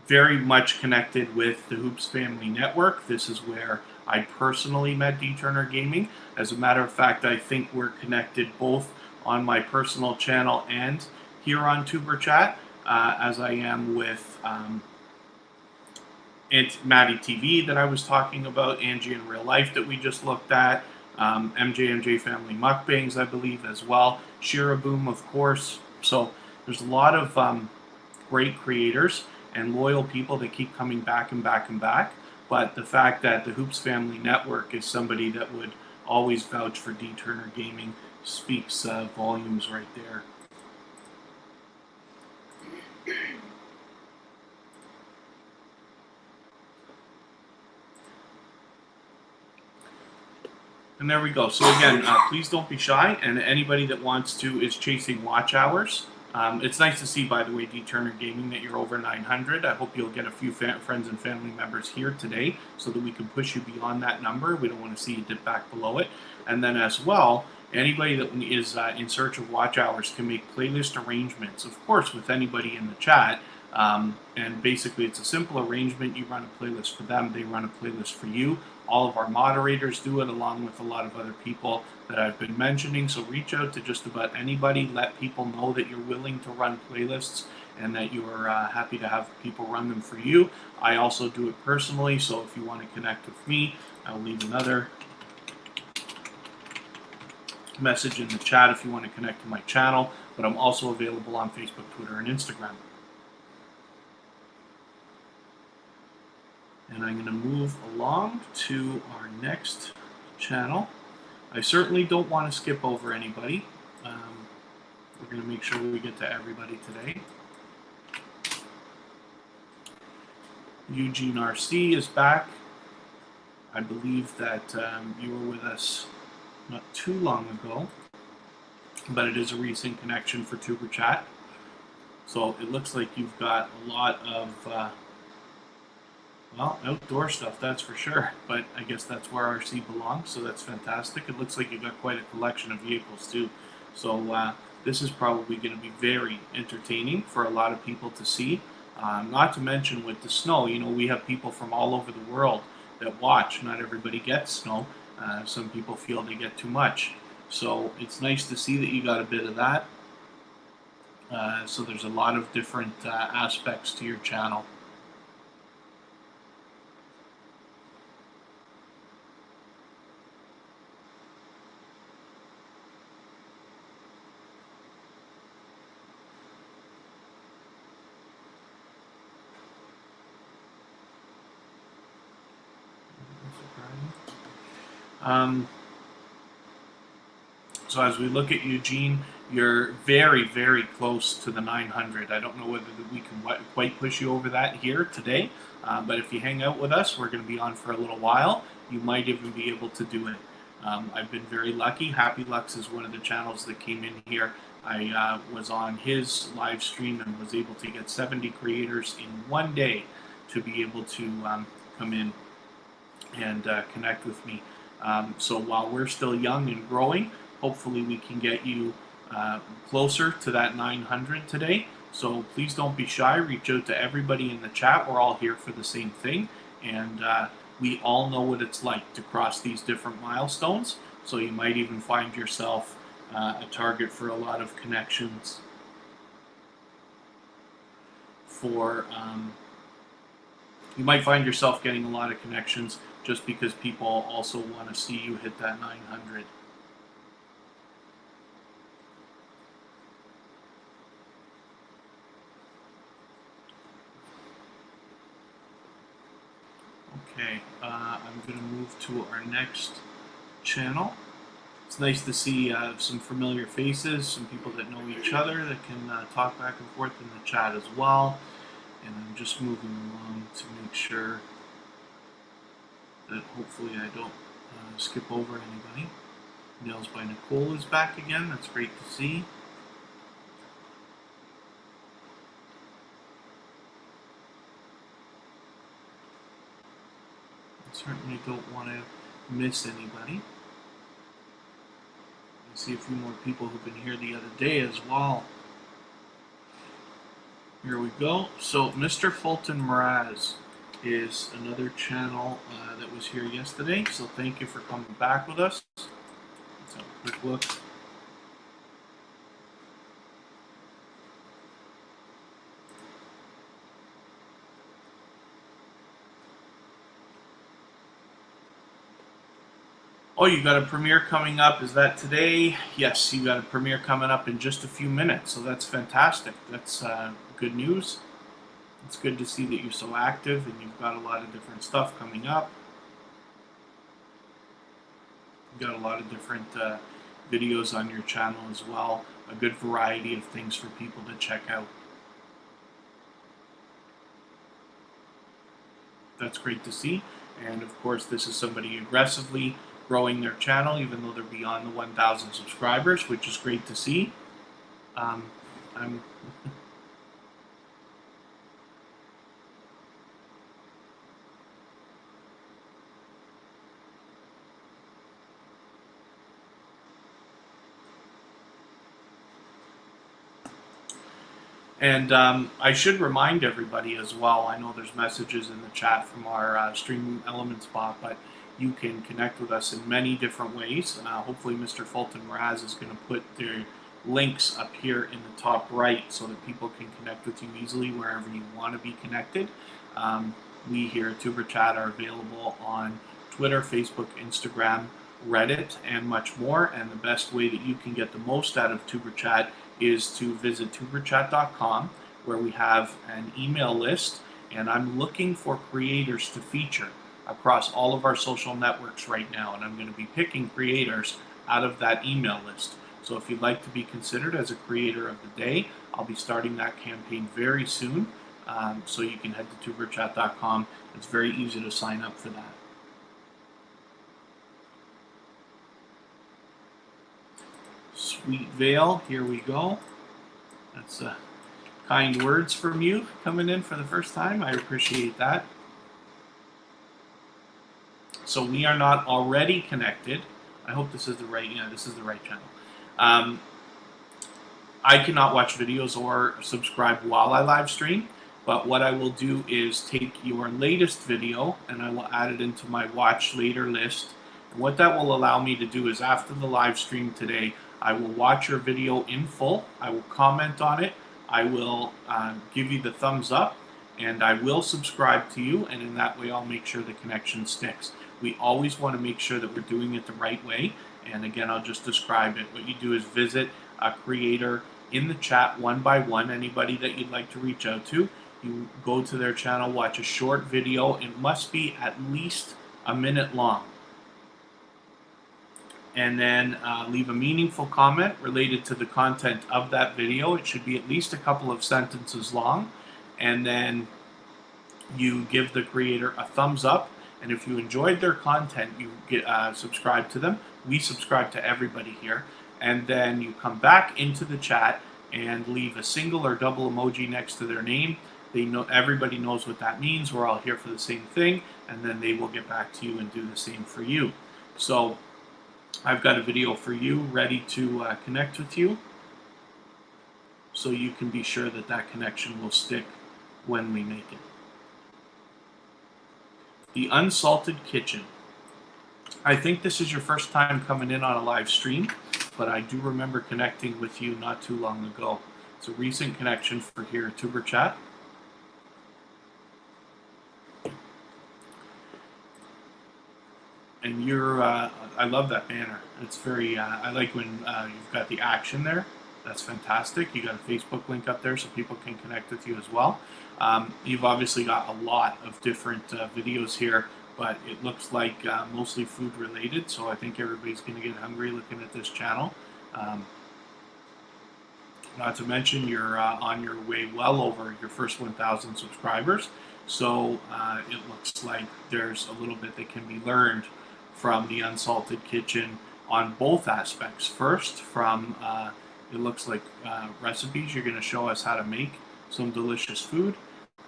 very much connected with the Hoops Family Network. This is where I personally met D Turner Gaming. As a matter of fact, I think we're connected both on my personal channel and here on Tuber Chat, as I am with Maddie TV that I was talking about, Angie in real life that we just looked at, MJ Family Mukbangs, I believe, as well. Shira Boom, of course. So there's a lot of great creators and loyal people that keep coming back and back and back. But the fact that the Hoops Family Network is somebody that would always vouch for D Turner Gaming speaks volumes right there. And there we go. So again, please don't be shy. And anybody that wants to is chasing watch hours. It's nice to see, by the way, D Turner Gaming, that you're over 900. I hope you'll get a few friends and family members here today so that we can push you beyond that number. We don't want to see you dip back below it. And then as well, anybody that is in search of watch hours can make playlist arrangements, of course, with anybody in the chat. And basically, it's a simple arrangement. You run a playlist for them, they run a playlist for you. All of our moderators do it, along with a lot of other people that I've been mentioning. So reach out to just about anybody. Let people know that you're willing to run playlists and that you are happy to have people run them for you. I also do it personally, so if you want to connect with me, I'll leave another message in the chat if you want to connect to my channel. But I'm also available on Facebook, Twitter, and Instagram. And I'm going to move along to our next channel. I certainly don't want to skip over anybody. We're going to make sure we get to everybody today. Eugene RC is back. I believe that you were with us not too long ago, but it is a recent connection for Tuber Chat. So it looks like you've got a lot of well, outdoor stuff, that's for sure, but I guess that's where RC belongs, so that's fantastic. It looks like you've got quite a collection of vehicles too. So this is probably going to be very entertaining for a lot of people to see. Not to mention with the snow, you know, we have people from all over the world that watch. Not everybody gets snow. Some people feel they get too much. So it's nice to see that you got a bit of that. So there's a lot of different aspects to your channel. So as we look at Eugene, you're very, very close to the 900. I don't know whether we can quite push you over that here today, but if you hang out with us, we're going to be on for a little while. You might even be able to do it. I've been very lucky. Happy Lux is one of the channels that came in here. I was on his live stream and was able to get 70 creators in one day to be able to come in and connect with me. So while we're still young and growing, hopefully we can get you closer to that 900 today. So please don't be shy. Reach out to everybody in the chat. We're all here for the same thing. And we all know what it's like to cross these different milestones. So you might even find yourself a target for a lot of connections for... you might find yourself getting a lot of connections just because people also want to see you hit that 900. Okay, I'm going to move to our next channel. It's nice to see some familiar faces, some people that know each other that can talk back and forth in the chat as well. And I'm just moving along to make sure that hopefully I don't skip over anybody. Nails by Nicole is back again. That's great to see. I certainly don't want to miss anybody. I see a few more people who've been here the other day as well. Here we go. So Mr. Fulton Mraz is another channel that was here yesterday. So thank you for coming back with us. Let's have a quick look. Oh, you got a premiere coming up. Is that today? Yes, you got a premiere coming up in just a few minutes. So that's fantastic. That's good news. It's good to see that you're so active and you've got a lot of different stuff coming up. You've got a lot of different videos on your channel as well. A good variety of things for people to check out. That's great to see. And of course, this is somebody aggressively growing their channel, even though they're beyond the 1,000 subscribers, which is great to see. I'm And I should remind everybody as well, I know there's messages in the chat from our Stream Elements bot, but you can connect with us in many different ways. Hopefully Mr. Fulton Raz is going to put the links up here in the top right so that people can connect with you easily wherever you want to be connected. We here at Tuber Chat are available on Twitter, Facebook, Instagram, Reddit, and much more. And the best way that you can get the most out of Tuber Chat is to visit tuberchat.com, where we have an email list, and I'm looking for creators to feature across all of our social networks right now, and I'm going to be picking creators out of that email list. So if you'd like to be considered as a creator of the day, I'll be starting that campaign very soon. So you can head to tuberchat.com. It's very easy to sign up for that. Sweet Vale, here we go. That's kind words from you coming in for the first time. I appreciate that. So we are not already connected. I hope this is the right, this is the right channel. I cannot watch videos or subscribe while I live stream, but what I will do is take your latest video and I will add it into my watch later list. And what that will allow me to do is after the live stream today, I will watch your video in full, I will comment on it, I will give you the thumbs up, and I will subscribe to you, and in that way I'll make sure the connection sticks. We always want to make sure that we're doing it the right way, and again, I'll just describe it. What you do is visit a creator in the chat one by one, anybody that you'd like to reach out to. You go to their channel, watch a short video. It must be at least a minute long. And then leave a meaningful comment related to the content of that video. It should be at least a couple of sentences long. And then you give the creator a thumbs up. And if you enjoyed their content, you get subscribe to them. We subscribe to everybody here. And then you come back into the chat and leave a single or double emoji next to their name. They know, everybody knows what that means. We're all here for the same thing. And then they will get back to you and do the same for you. So I've got a video for you ready to connect with you, so you can be sure that that connection will stick when we make it. The Unsalted Kitchen. I think this is your first time coming in on a live stream, but I do remember connecting with you not too long ago. It's a recent connection for here at Tuber Chat. And you're, I love that banner. It's very, I like when you've got the action there. That's fantastic. You got a Facebook link up there so people can connect with you as well. You've obviously got a lot of different videos here, but it looks like mostly food related. So I think everybody's going to get hungry looking at this channel. Not to mention you're on your way well over your first 1,000 subscribers. So it looks like there's a little bit that can be learned from the Unsalted Kitchen on both aspects. First, from it looks like recipes. You're going to show us how to make some delicious food.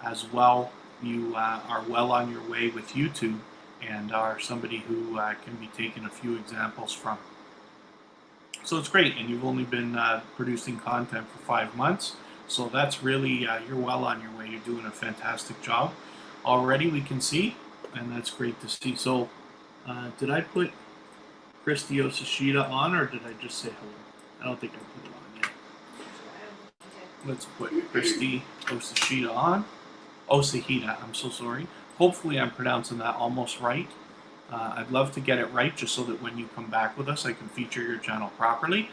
As well, you are well on your way with YouTube and are somebody who can be taken a few examples from. So it's great, and you've only been producing content for 5 months. So that's really, you're well on your way. You're doing a fantastic job already, we can see, and that's great to see. So did I put Christy Osashida on, or did I just say hello? I don't think I put it on yet. Let's put Christy Osashida on. Osahida, I'm so sorry. Hopefully I'm pronouncing that almost right. I'd love to get it right just so that when you come back with us, I can feature your channel properly.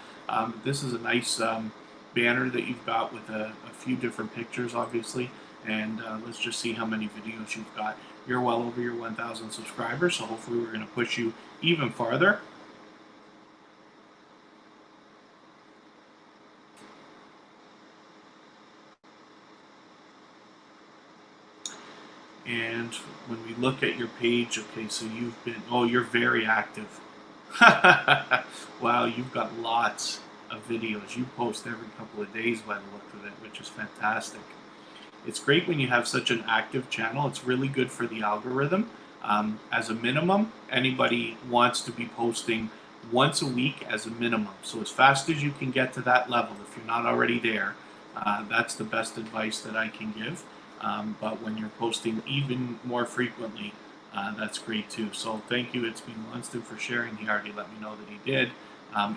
This is a nice banner that you've got with a few different pictures, obviously. And let's just see how many videos you've got. You're well over your 1,000 subscribers, so hopefully we're going to push you even farther. And when we look at your page, okay, so you've been, oh, you're very active. Wow, you've got lots of videos. You post every couple of days by the look of it, which is fantastic. It's great when you have such an active channel. It's really good for the algorithm. As a minimum, anybody wants to be posting once a week as a minimum. So as fast as you can get to that level, if you're not already there, that's the best advice that I can give. But when you're posting even more frequently, that's great too. So thank you, It's Been Lunston, for sharing. He already let me know that he did.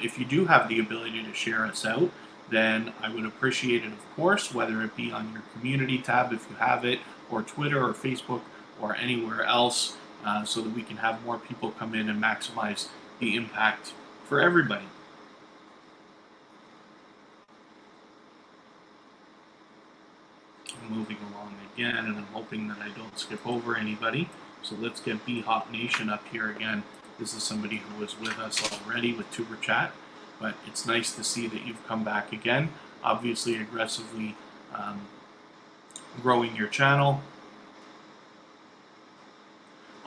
If you do have the ability to share us out, then I would appreciate it, of course, whether it be on your community tab if you have it, or Twitter or Facebook or anywhere else, so that we can have more people come in and maximize the impact for everybody. I'm moving along again, and I'm hoping that I don't skip over anybody. So let's get B-Hop Nation up here again. This is somebody who was with us already with Tuber Chat, but it's nice to see that you've come back again. Obviously, aggressively growing your channel.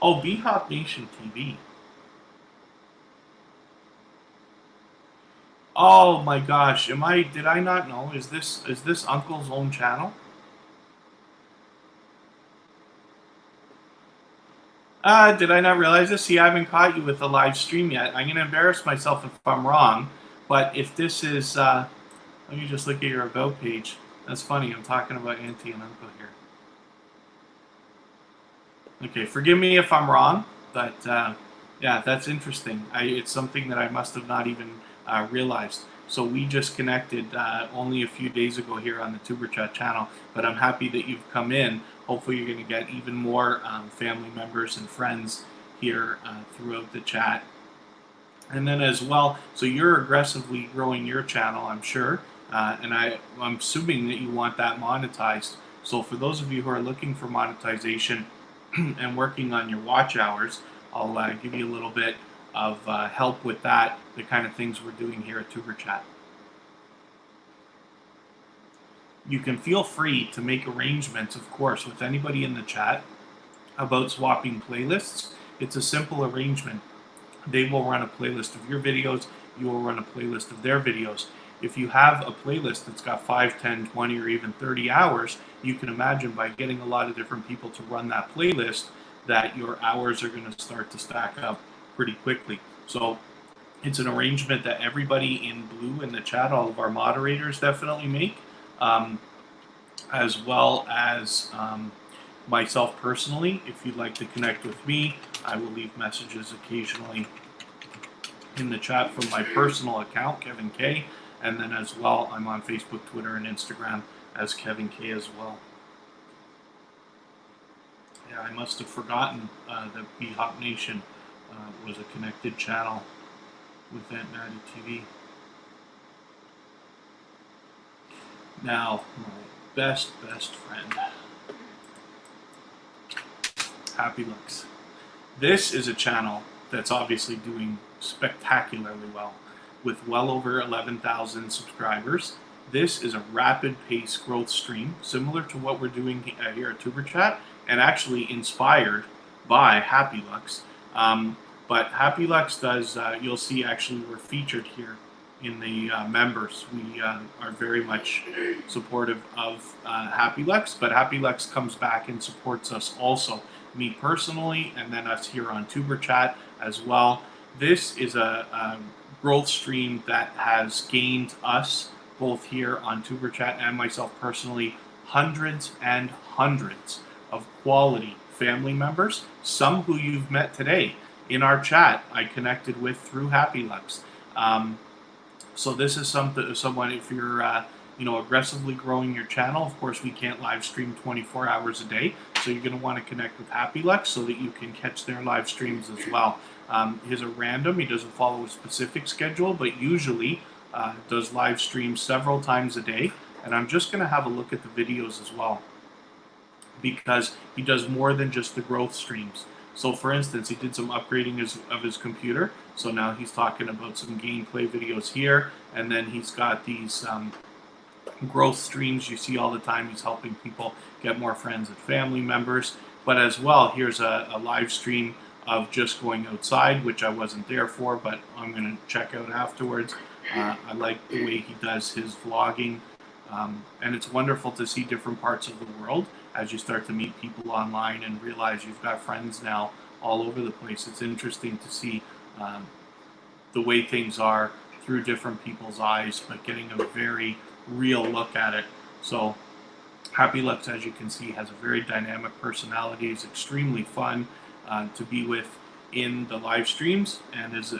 Oh, B-Hop Nation TV. Oh my gosh, did I not know? Is this Uncle's own channel? Did I not realize this? See, I haven't caught you with the live stream yet. I'm going to embarrass myself if I'm wrong, but if this is, let me just look at your About page. That's funny, I'm talking about Auntie and Uncle here. Okay, forgive me if I'm wrong, but yeah, that's interesting. It's something that I must have not even realized. So we just connected only a few days ago here on the Tuber Chat channel, but I'm happy that you've come in. Hopefully you're going to get even more family members and friends here throughout the chat. And then as well, so you're aggressively growing your channel, I'm sure, and I'm assuming that you want that monetized. So for those of you who are looking for monetization and working on your watch hours, I'll give you a little bit of help with that, the kind of things we're doing here at Tuber Chat. You can feel free to make arrangements, of course, with anybody in the chat about swapping playlists. It's a simple arrangement. They will run a playlist of your videos, you will run a playlist of their videos. If you have a playlist that's got 5, 10, 20, or even 30 hours, you can imagine by getting a lot of different people to run that playlist that your hours are going to start to stack up pretty quickly. So it's an arrangement that everybody in blue in the chat, all of our moderators definitely make, as well as myself personally. If you'd like to connect with me, I will leave messages occasionally in the chat from my personal account, Kevin K. And then as well, I'm on Facebook, Twitter, and Instagram as Kevin K as well. Yeah, I must have forgotten that B-Hop Nation was a connected channel with Aunt Maddie TV. Now, my best friend, Happy Looks. This is a channel that's obviously doing spectacularly well, with well over 11,000 subscribers. This is a rapid pace growth stream, similar to what we're doing here at Tuber Chat, and actually inspired by Happy Lux. But Happy Lux does, you'll see actually we're featured here in the members. We are very much supportive of Happy Lux, but Happy Lux comes back and supports us also, me personally, and then us here on Tuber Chat as well. This is a growth stream that has gained us, both here on Tuber Chat and myself personally, hundreds and hundreds of quality family members, some who you've met today in our chat I connected with through Happy Lux. So this is someone, if you're aggressively growing your channel, of course we can't live stream 24 hours a day, so you're going to want to connect with Happy Lux so that you can catch their live streams as well. He's a random, he doesn't follow a specific schedule, but usually does live streams several times a day. And I'm just going to have a look at the videos as well, because he does more than just the growth streams. So for instance, he did some upgrading of his computer. So now he's talking about some gameplay videos here. And then he's got these growth streams you see all the time. He's helping people get more friends and family members. But as well, here's a live stream of just going outside, which I wasn't there for, but I'm going to check out afterwards. I like the way he does his vlogging, and it's wonderful to see different parts of the world as you start to meet people online and realize you've got friends now all over the place. It's interesting to see the way things are through different people's eyes, but getting a very real look at it. So Happy Lips, as you can see, has a very dynamic personality. Is extremely fun to be with in the live streams, and is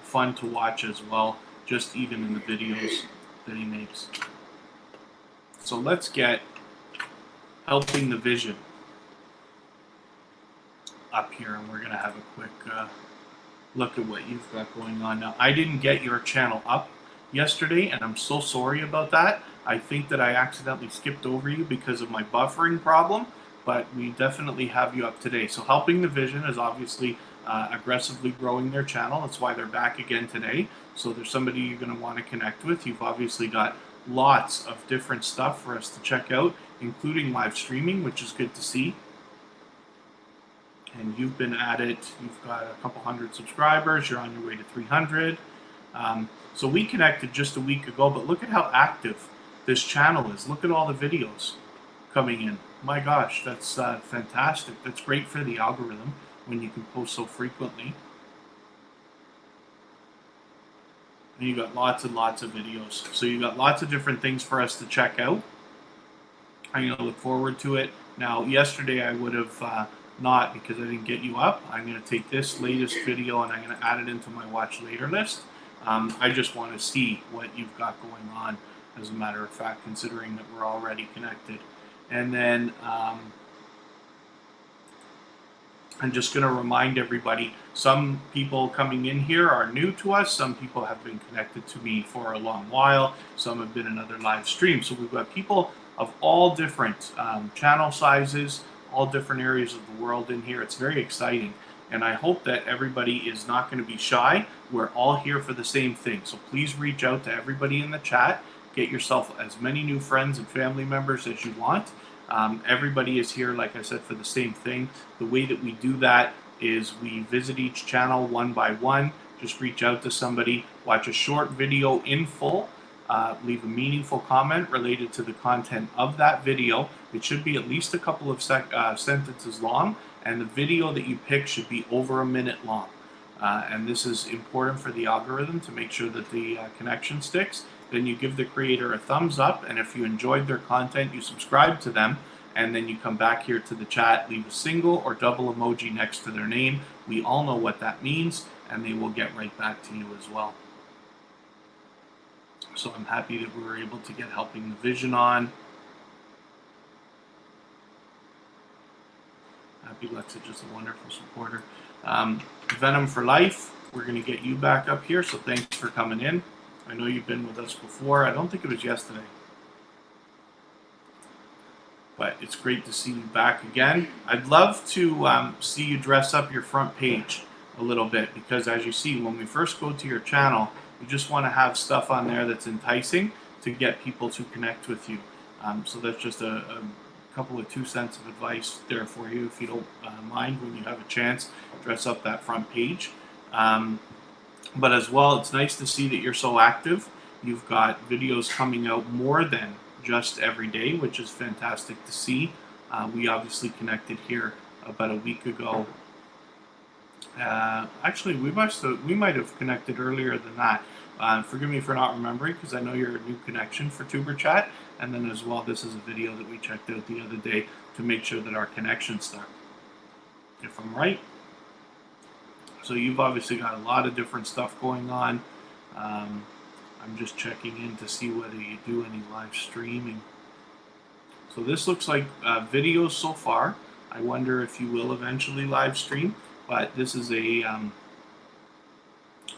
fun to watch as well, just even in the videos that he makes. So let's get Helping the Vision up here, and we're going to have a quick look at what you've got going on now. I didn't get your channel up yesterday, and I'm so sorry about that. I think that I accidentally skipped over you because of my buffering problem, but we definitely have you up today. So Helping the Vision is obviously aggressively growing their channel. That's why they're back again today. So there's somebody you're going to want to connect with. You've obviously got lots of different stuff for us to check out, including live streaming, which is good to see. And you've been at it. You've got a couple hundred subscribers. You're on your way to 300. So we connected just a week ago, but look at how active this channel is. Look at all the videos coming in. My gosh, that's fantastic. That's great for the algorithm when you can post so frequently. And you got lots and lots of videos. So you got lots of different things for us to check out. I'm going to look forward to it. Now, yesterday I would have not, because I didn't get you up. I'm going to take this latest video and I'm going to add it into my watch later list. I just want to see what you've got going on, as a matter of fact, considering that we're already connected. And then I'm just going to remind everybody, some people coming in here are new to us. Some people have been connected to me for a long while. Some have been in other live streams. So we've got people of all different channel sizes, all different areas of the world in here. It's very exciting. And I hope that everybody is not going to be shy. We're all here for the same thing. So please reach out to everybody in the chat. Get yourself as many new friends and family members as you want. Everybody is here, like I said, for the same thing. The way that we do that is we visit each channel one by one. Just reach out to somebody, watch a short video in full, leave a meaningful comment related to the content of that video. It should be at least a couple of sentences long, and the video that you pick should be over a minute long. And this is important for the algorithm to make sure that the connection sticks. Then you give the creator a thumbs up, and if you enjoyed their content, you subscribe to them, and then you come back here to the chat, leave a single or double emoji next to their name. We all know what that means, and they will get right back to you as well. So I'm happy that we were able to get Helping the Vision on. Happy Lex is just a wonderful supporter. Venom for Life, we're going to get you back up here, so thanks for coming in. I know you've been with us before. I don't think it was yesterday. But it's great to see you back again. I'd love to see you dress up your front page a little bit, because as you see, when we first go to your channel, you just want to have stuff on there that's enticing to get people to connect with you. So that's just a couple of 2 cents of advice there for you. If you don't mind, when you have a chance, dress up that front page. But as well, it's nice to see that you're so active. You've got videos coming out more than just every day, which is fantastic to see. We obviously connected here about a week ago. Actually, we might have connected earlier than that. Forgive me for not remembering, because I know you're a new connection for Tuber Chat. And then as well, this is a video that we checked out the other day to make sure that our connection stuck, if I'm right. So you've obviously got a lot of different stuff going on. I'm just checking in to see whether you do any live streaming. So this looks like videos so far. I wonder if you will eventually live stream, but this is a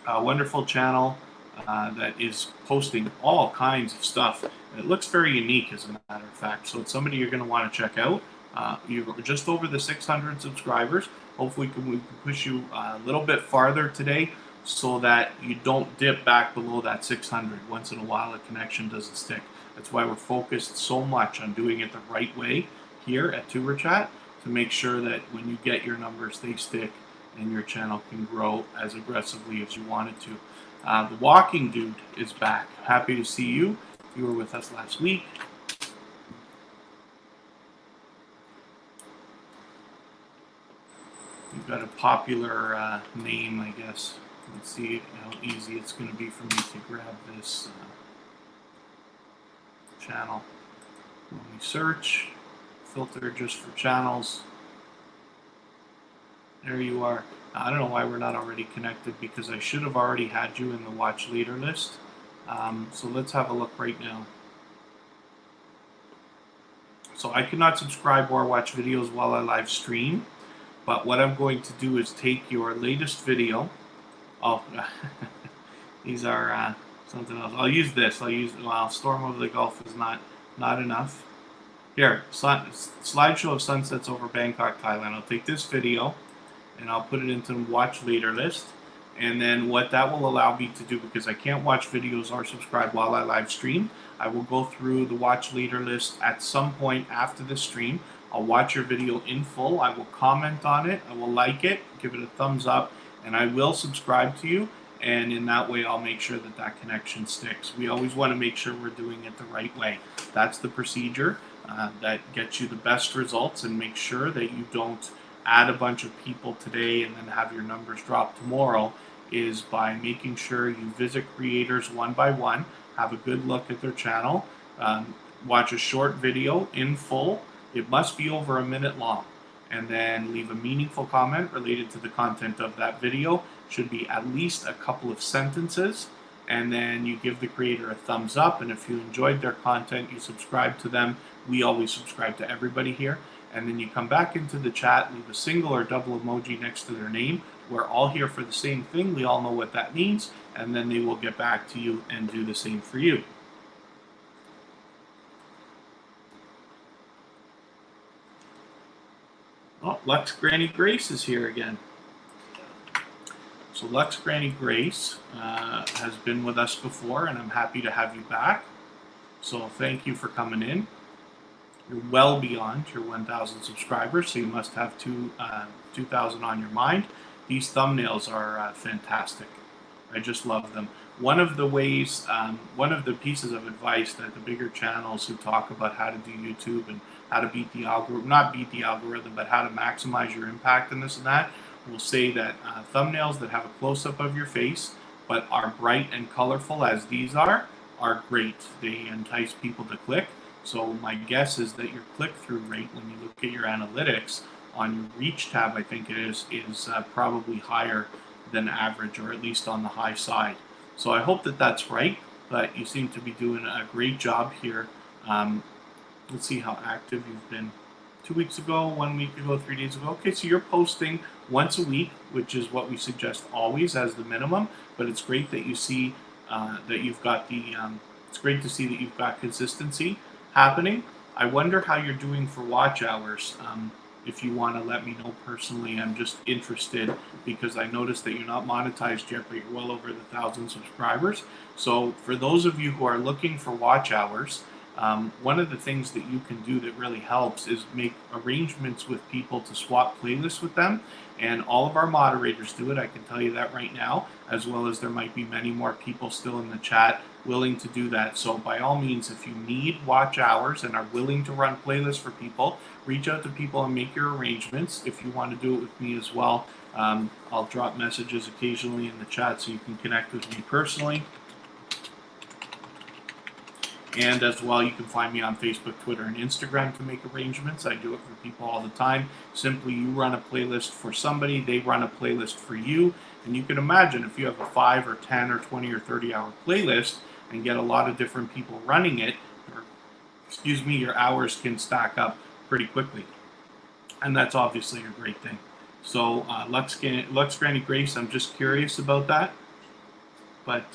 wonderful channel that is posting all kinds of stuff. And it looks very unique, as a matter of fact. So it's somebody you're going to want to check out. You're just over the 600 subscribers. Hopefully we can push you a little bit farther today, so that you don't dip back below that 600. Once in a while, a connection doesn't stick. That's why we're focused so much on doing it the right way here at Tuber Chat, to make sure that when you get your numbers, they stick and your channel can grow as aggressively as you want it to. The Walking Dude is back. Happy to see you. You were with us last week. You've got a popular name, I guess. Let's see how easy it's going to be for me to grab this channel. When we search, filter just for channels. There you are. I don't know why we're not already connected, because I should have already had you in the watch later list. So let's have a look right now. So I cannot subscribe or watch videos while I live stream, but what I'm going to do is take your latest video. Oh, these are something else. I'll use this. Well, Storm of the Gulf is not enough. Here, slideshow of sunsets over Bangkok, Thailand. I'll take this video and I'll put it into the watch later list. And then what that will allow me to do, because I can't watch videos or subscribe while I live stream, I will go through the watch later list at some point after the stream. I'll watch your video in full. I will comment on it. I will like it, give it a thumbs up, and I will subscribe to you. And in that way, I'll make sure that that connection sticks. We always want to make sure we're doing it the right way. That's the procedure that gets you the best results, and make sure that you don't add a bunch of people today and then have your numbers drop tomorrow, is by making sure you visit creators one by one, have a good look at their channel, watch a short video in full. It must be over a minute long, and then leave a meaningful comment related to the content of that video. Should be at least a couple of sentences, and then you give the creator a thumbs up, and if you enjoyed their content, you subscribe to them. We always subscribe to everybody here. And then you come back into the chat, leave a single or double emoji next to their name. We're all here for the same thing. We all know what that means. And then they will get back to you and do the same for you. Oh, Lux Granny Grace is here again. So Lux Granny Grace has been with us before, and I'm happy to have you back. So thank you for coming in. You're well beyond your 1,000 subscribers, so you must have 2,000 on your mind. These thumbnails are fantastic. I just love them. One of the ways, one of the pieces of advice that the bigger channels who talk about how to do YouTube and how to beat the algorithm, not beat the algorithm, but how to maximize your impact and this and that, will say that thumbnails that have a close-up of your face but are bright and colorful, as these are great. They entice people to click. So my guess is that your click-through rate, when you look at your analytics on your reach tab, I think it is probably higher than average, or at least on the high side. So I hope that that's right, but you seem to be doing a great job here. Let's see how active you've been. 2 weeks ago, 1 week ago, 3 days ago. Okay, so you're posting once a week, which is what we suggest always as the minimum, but it's great that you see that you've got the, it's great to see that you've got consistency happening. I wonder how you're doing for watch hours. If you want to let me know personally, I'm just interested, because I noticed that you're not monetized yet, but you're well over the 1,000 subscribers. So for those of you who are looking for watch hours, one of the things that you can do that really helps is make arrangements with people to swap playlists with them. And all of our moderators do it, I can tell you that right now, as well as there might be many more people still in the chat willing to do that. So by all means, if you need watch hours and are willing to run playlists for people, reach out to people and make your arrangements. If you want to do it with me as well, I'll drop messages occasionally in the chat so you can connect with me personally. And as well, you can find me on Facebook, Twitter, and Instagram to make arrangements. I do it for people all the time. Simply, you run a playlist for somebody, they run a playlist for you. And you can imagine if you have a 5 or 10 or 20 or 30-hour playlist and get a lot of different people running it, your hours can stack up pretty quickly. And that's obviously a great thing. So Lux Granny Grace, I'm just curious about that. But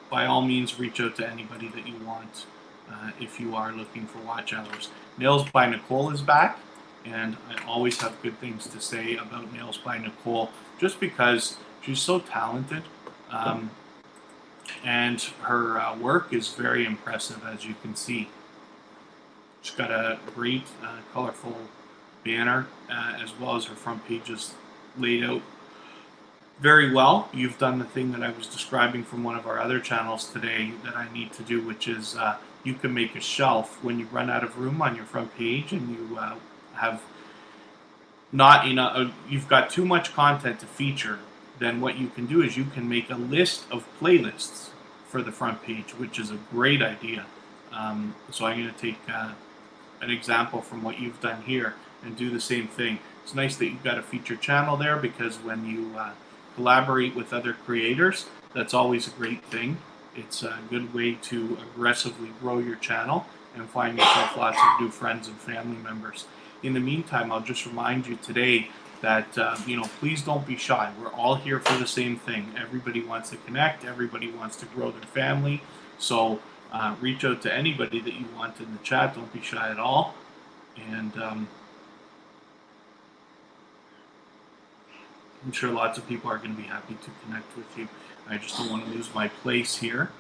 by all means, reach out to anybody that you want if you are looking for watch hours. Nails by Nicole is back, and I always have good things to say about Nails by Nicole, just because she's so talented, and her work is very impressive, as you can see. She's got a great, colorful banner, as well as her front page is laid out very well. You've done the thing that I was describing from one of our other channels today that I need to do, which is you can make a shelf when you run out of room on your front page and you have not enough, you've got too much content to feature. Then what you can do is you can make a list of playlists for the front page, which is a great idea. So I'm going to take an example from what you've done here and do the same thing. It's nice that you've got a featured channel there, because when you collaborate with other creators, that's always a great thing. It's a good way to aggressively grow your channel and find yourself lots of new friends and family members. In the meantime, I'll just remind you today that please don't be shy. We're all here for the same thing. Everybody wants to connect. Everybody wants to grow their family. So reach out to anybody that you want in the chat. Don't be shy at all. And I'm sure lots of people are going to be happy to connect with you. I just don't want to lose my place here.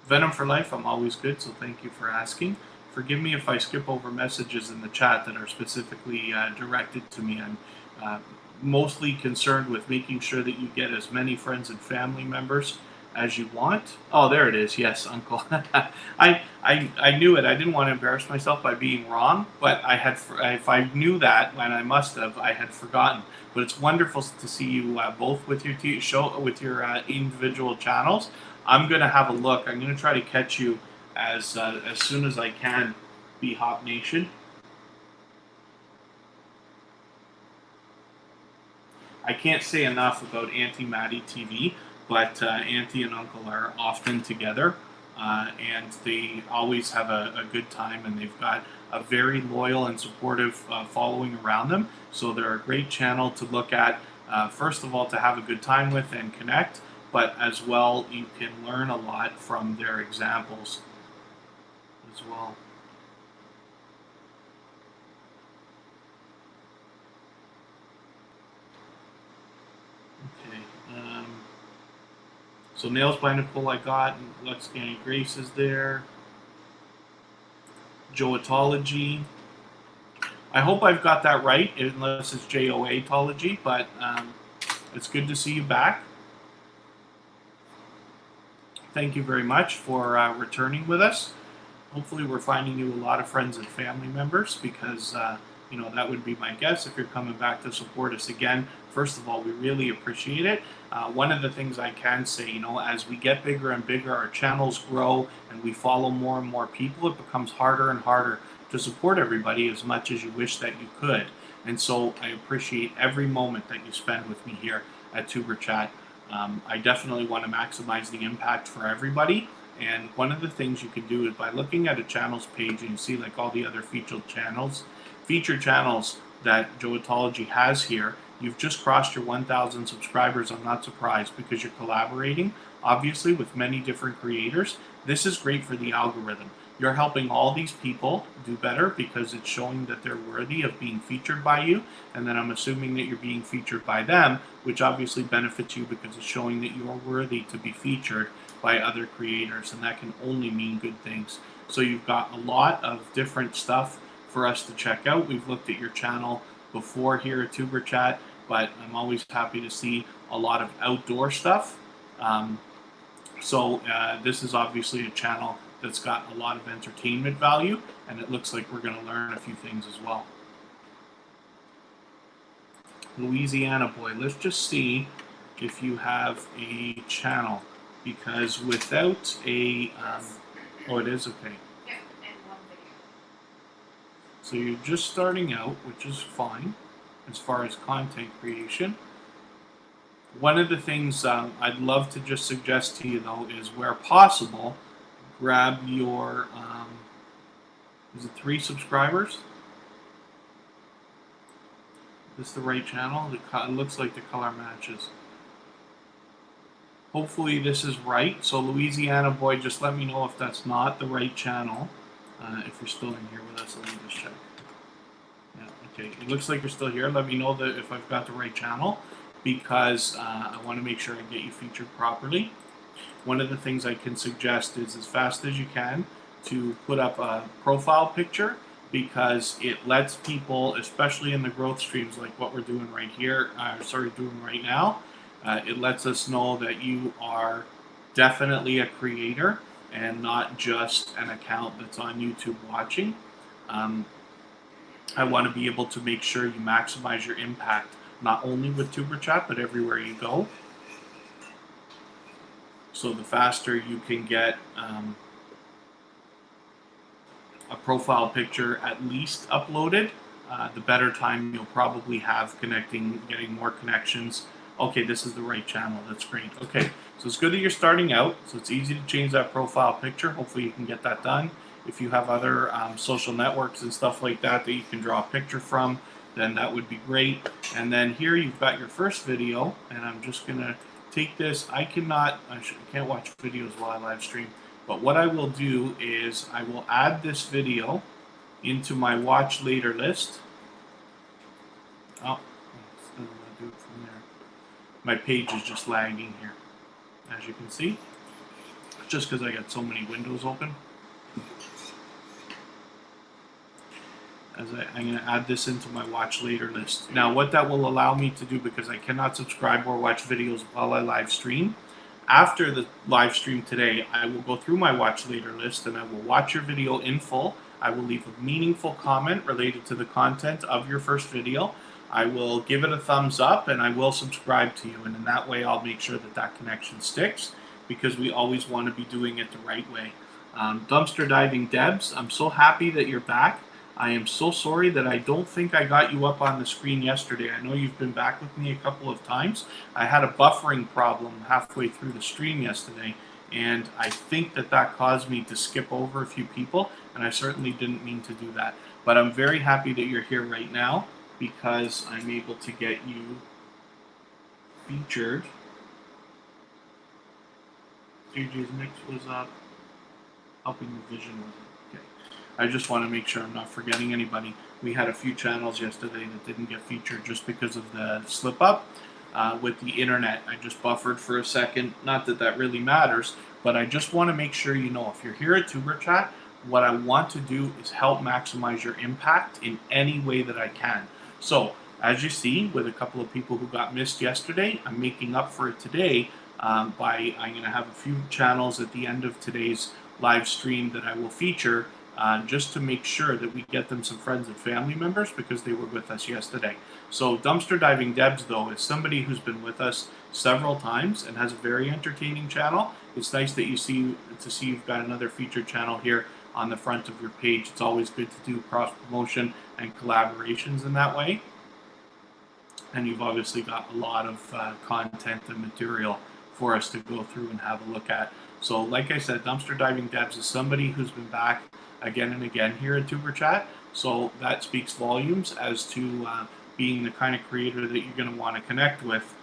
Venom for life, I'm always good, so thank you for asking. Forgive me if I skip over messages in the chat that are specifically directed to me. I'm mostly concerned with making sure that you get as many friends and family members as you want. Oh, there it is. Yes, Uncle. I knew it. I didn't want to embarrass myself by being wrong, but if I knew that, and I must have, I had forgotten. But it's wonderful to see you both with your individual channels. I'm gonna have a look. I'm gonna try to catch you as soon as I can. Be Hop Nation. I can't say enough about Auntie Maddie TV, but Auntie and Uncle are often together, and they always have a good time, and they've got a very loyal and supportive following around them. So they're a great channel to look at. First of all, to have a good time with and connect. But as well, you can learn a lot from their examples as well. Okay. So Nails by Nicole I got. Let's Get Grace is there. Joatology. I hope I've got that right, unless it's Joatology, but it's good to see you back. Thank you very much for returning with us. Hopefully we're finding you a lot of friends and family members, because that would be my guess if you're coming back to support us again. First of all, we really appreciate it. One of the things I can say, as we get bigger and bigger, our channels grow and we follow more and more people, it becomes harder and harder to support everybody as much as you wish that you could. And so I appreciate every moment that you spend with me here at Tuber Chat. I definitely want to maximize the impact for everybody. And one of the things you can do is by looking at a channel's page, and you see like all the other featured channels that Joatology has here. You've just crossed your 1,000 subscribers. I'm not surprised, because you're collaborating, obviously, with many different creators. This is great for the algorithm. You're helping all these people do better, because it's showing that they're worthy of being featured by you. And then I'm assuming that you're being featured by them, which obviously benefits you, because it's showing that you are worthy to be featured by other creators. And that can only mean good things. So you've got a lot of different stuff for us to check out. We've looked at your channel before here at Tuber Chat, but I'm always happy to see a lot of outdoor stuff. So this is obviously a channel that's got a lot of entertainment value, and it looks like we're going to learn a few things as well. Louisiana boy, let's just see if you have a channel, because without a oh, it is okay. Yeah, and one video. So you're just starting out, which is fine as far as content creation. One of the things I'd love to just suggest to you, though, is where possible, grab your, is it 3 subscribers? Is this the right channel? It looks like the color matches. Hopefully this is right. So Louisiana boy, just let me know if that's not the right channel. If you're still in here with us, let me just check. Yeah, okay. It looks like you're still here. Let me know that if I've got the right channel, because I want to make sure I get you featured properly. One of the things I can suggest is, as fast as you can, to put up a profile picture because it lets people, especially in the growth streams like what we're doing right here, doing right now, it lets us know that you are definitely a creator and not just an account that's on YouTube watching. Um, I want to be able to make sure you maximize your impact, not only with Tuber Chat, but everywhere you go. So the faster you can get a profile picture at least uploaded, the better time you'll probably have connecting, getting more connections. Okay, this is the right channel. That's great. Okay, so it's good that you're starting out. So it's easy to change that profile picture. Hopefully you can get that done. If you have other social networks and stuff like that that you can draw a picture from, then that would be great. And then here you've got your first video, and I'm just gonna take this. I can't watch videos while I live stream. But what I will do is I will add this video into my watch later list. Oh, it's not gonna do it from there. My page is just lagging here, as you can see. Just because I got so many windows open. I'm going to add this into my watch later list. Now, what that will allow me to do, because I cannot subscribe or watch videos while I live stream, after the live stream today, I will go through my watch later list and I will watch your video in full. I will leave a meaningful comment related to the content of your first video. I will give it a thumbs up and I will subscribe to you. And in that way, I'll make sure that that connection sticks, because we always want to be doing it the right way. Dumpster Diving Debs, I'm so happy that you're back. I am so sorry that I don't think I got you up on the screen yesterday. I know you've been back with me a couple of times. I had a buffering problem halfway through the stream yesterday, and I think that that caused me to skip over a few people, and I certainly didn't mean to do that. But I'm very happy that you're here right now, because I'm able to get you featured. JJ's Mix was up, helping the vision was it. Okay. I just want to make sure I'm not forgetting anybody. We had a few channels yesterday that didn't get featured just because of the slip up with the internet. I just buffered for a second. Not that that really matters, but I just want to make sure you know, if you're here at Tuber Chat, what I want to do is help maximize your impact in any way that I can. So as you see, with a couple of people who got missed yesterday, I'm making up for it today I'm going to have a few channels at the end of today's live stream that I will feature, just to make sure that we get them some friends and family members, because they were with us yesterday. So Dumpster Diving Debs, though, is somebody who's been with us several times and has a very entertaining channel. It's nice that you see you've got another featured channel here on the front of your page. It's always good to do cross promotion and collaborations in that way. And you've obviously got a lot of content and material for us to go through and have a look at. So like I said, Dumpster Diving Debs is somebody who's been back again and again here at Tuber Chat. So that speaks volumes as to being the kind of creator that you're going to want to connect with.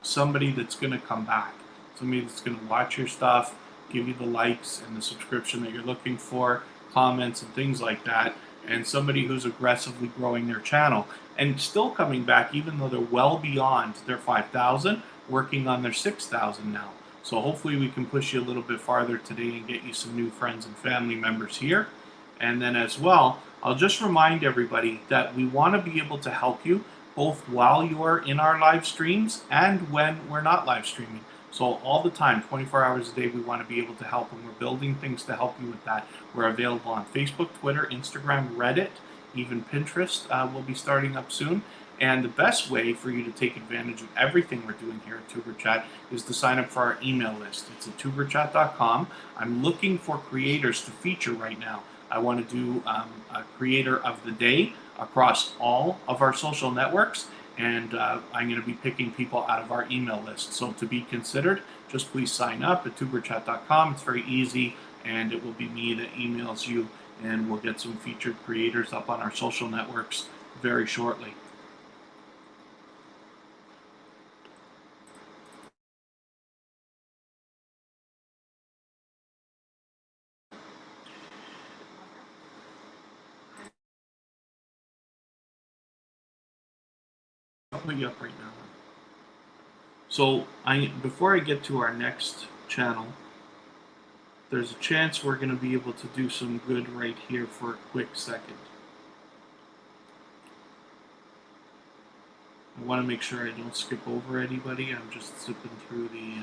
Somebody that's going to come back. Somebody that's going to watch your stuff, give you the likes and the subscription that you're looking for, comments and things like that. And somebody who's aggressively growing their channel and still coming back, even though they're well beyond their 5,000, working on their 6,000 now. So hopefully we can push you a little bit farther today and get you some new friends and family members here. And then as well, I'll just remind everybody that we want to be able to help you both while you are in our live streams and when we're not live streaming. So all the time, 24 hours a day, we want to be able to help, and we're building things to help you with that. We're available on Facebook, Twitter, Instagram, Reddit, even Pinterest will be starting up soon. And the best way for you to take advantage of everything we're doing here at Tuber Chat is to sign up for our email list. It's at tuberchat.com. I'm looking for creators to feature right now. I want to do a creator of the day across all of our social networks, and I'm going to be picking people out of our email list. So to be considered, just please sign up at tuberchat.com. It's very easy, and it will be me that emails you, and we'll get some featured creators up on our social networks very shortly. I'll put you up right now. So before I get to our next channel, there's a chance we're going to be able to do some good right here for a quick second. I want to make sure I don't skip over anybody. I'm just zipping through the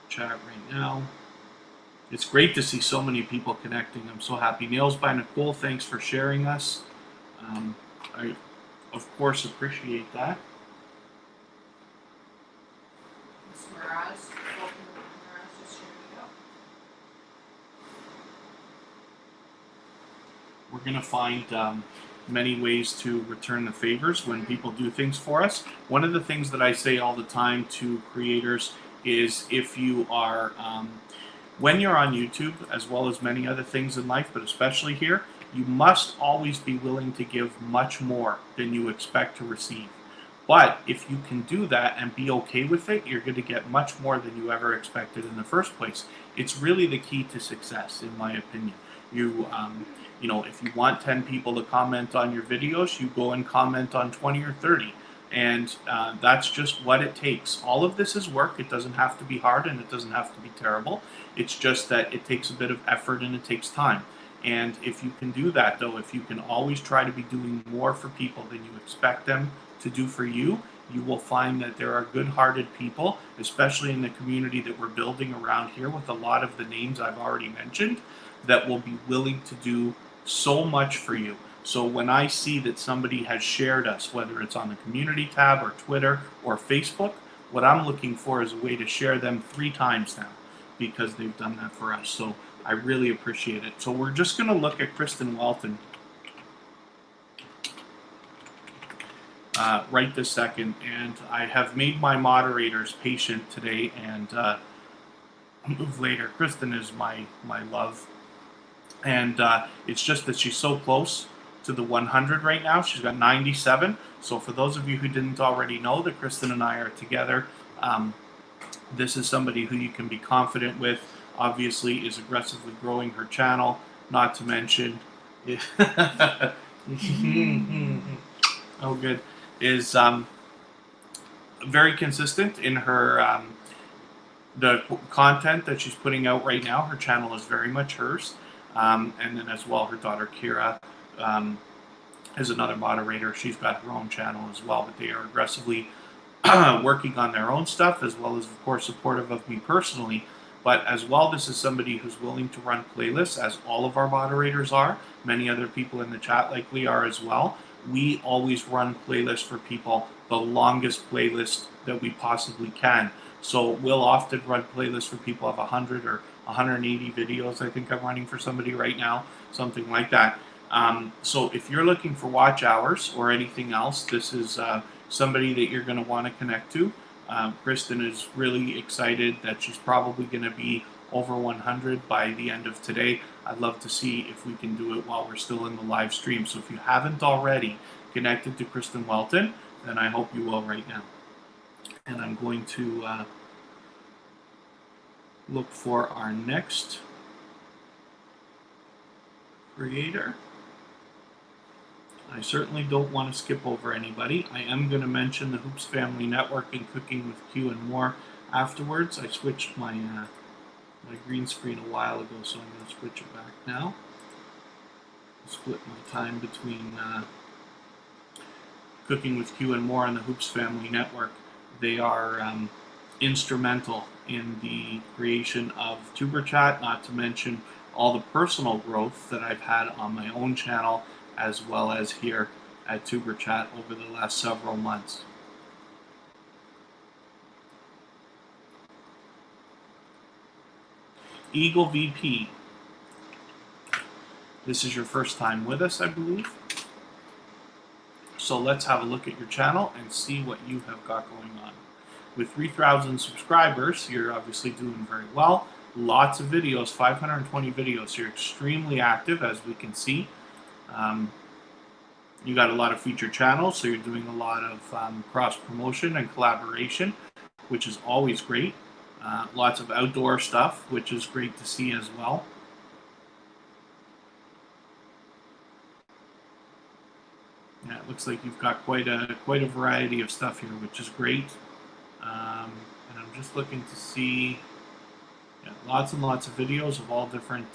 chat right now. It's great to see so many people connecting. I'm so happy. Nails by Nicole, thanks for sharing us. I, of course, appreciate that. We're going to find many ways to return the favors when people do things for us. One of the things that I say all the time to creators is if you are, when you're on YouTube, as well as many other things in life, but especially here, you must always be willing to give much more than you expect to receive. But if you can do that and be okay with it, you're going to get much more than you ever expected in the first place. It's really the key to success, in my opinion. You know, if you want 10 people to comment on your videos, you go and comment on 20 or 30. And that's just what it takes. All of this is work. It doesn't have to be hard and it doesn't have to be terrible. It's just that it takes a bit of effort and it takes time. And if you can do that, though, if you can always try to be doing more for people than you expect them to do for you, you will find that there are good-hearted people, especially in the community that we're building around here with a lot of the names I've already mentioned, that will be willing to do so much for you. So when I see that somebody has shared us, whether it's on the community tab or Twitter or Facebook, what I'm looking for is a way to share them 3 times now because they've done that for us. So I really appreciate it. So we're just going to look at Kristen Welton right this second. And I have made my moderators patient today and move later. Kristen is my love. And it's just that she's so close to the 100 right now. She's got 97. So for those of you who didn't already know that Kristen and I are together, this is somebody who you can be confident with. Obviously is aggressively growing her channel, not to mention oh good, is very consistent in her the content that she's putting out right now. Her channel is very much hers. And then as well, her daughter Kira is another moderator. She's got her own channel as well, but they are aggressively working on their own stuff, as well as, of course, supportive of me personally. But as well, this is somebody who's willing to run playlists, as all of our moderators are. Many other people in the chat likely are as well. We always run playlists for people, the longest playlist that we possibly can. So we'll often run playlists for people of 100 or 180 videos. I think I'm running for somebody right now, something like that. So if you're looking for watch hours or anything else, this is somebody that you're going to want to connect to. Kristen is really excited that she's probably going to be over 100 by the end of today. I'd love to see if we can do it while we're still in the live stream. So if you haven't already connected to Kristen Welton, then I hope you will right now. And I'm going to look for our next creator. I certainly don't want to skip over anybody. I am going to mention the Hoops Family Network and Cooking with Q and more afterwards. I switched my my green screen a while ago, so I'm going to switch it back now. Split my time between Cooking with Q and more on the Hoops Family Network. They are instrumental in the creation of Tuber Chat, not to mention all the personal growth that I've had on my own channel, as well as here at Tuber Chat over the last several months. Eagle VP, this is your first time with us, I believe. So let's have a look at your channel and see what you have got going on. With 3,000 subscribers, you're obviously doing very well. Lots of videos, 520 videos. You're extremely active, as we can see. You got a lot of featured channels, so you're doing a lot of cross-promotion and collaboration, which is always great. Lots of outdoor stuff, which is great to see as well. Yeah, it looks like you've got quite a variety of stuff here, which is great. And I'm just looking to see Yeah, lots and lots of videos of all different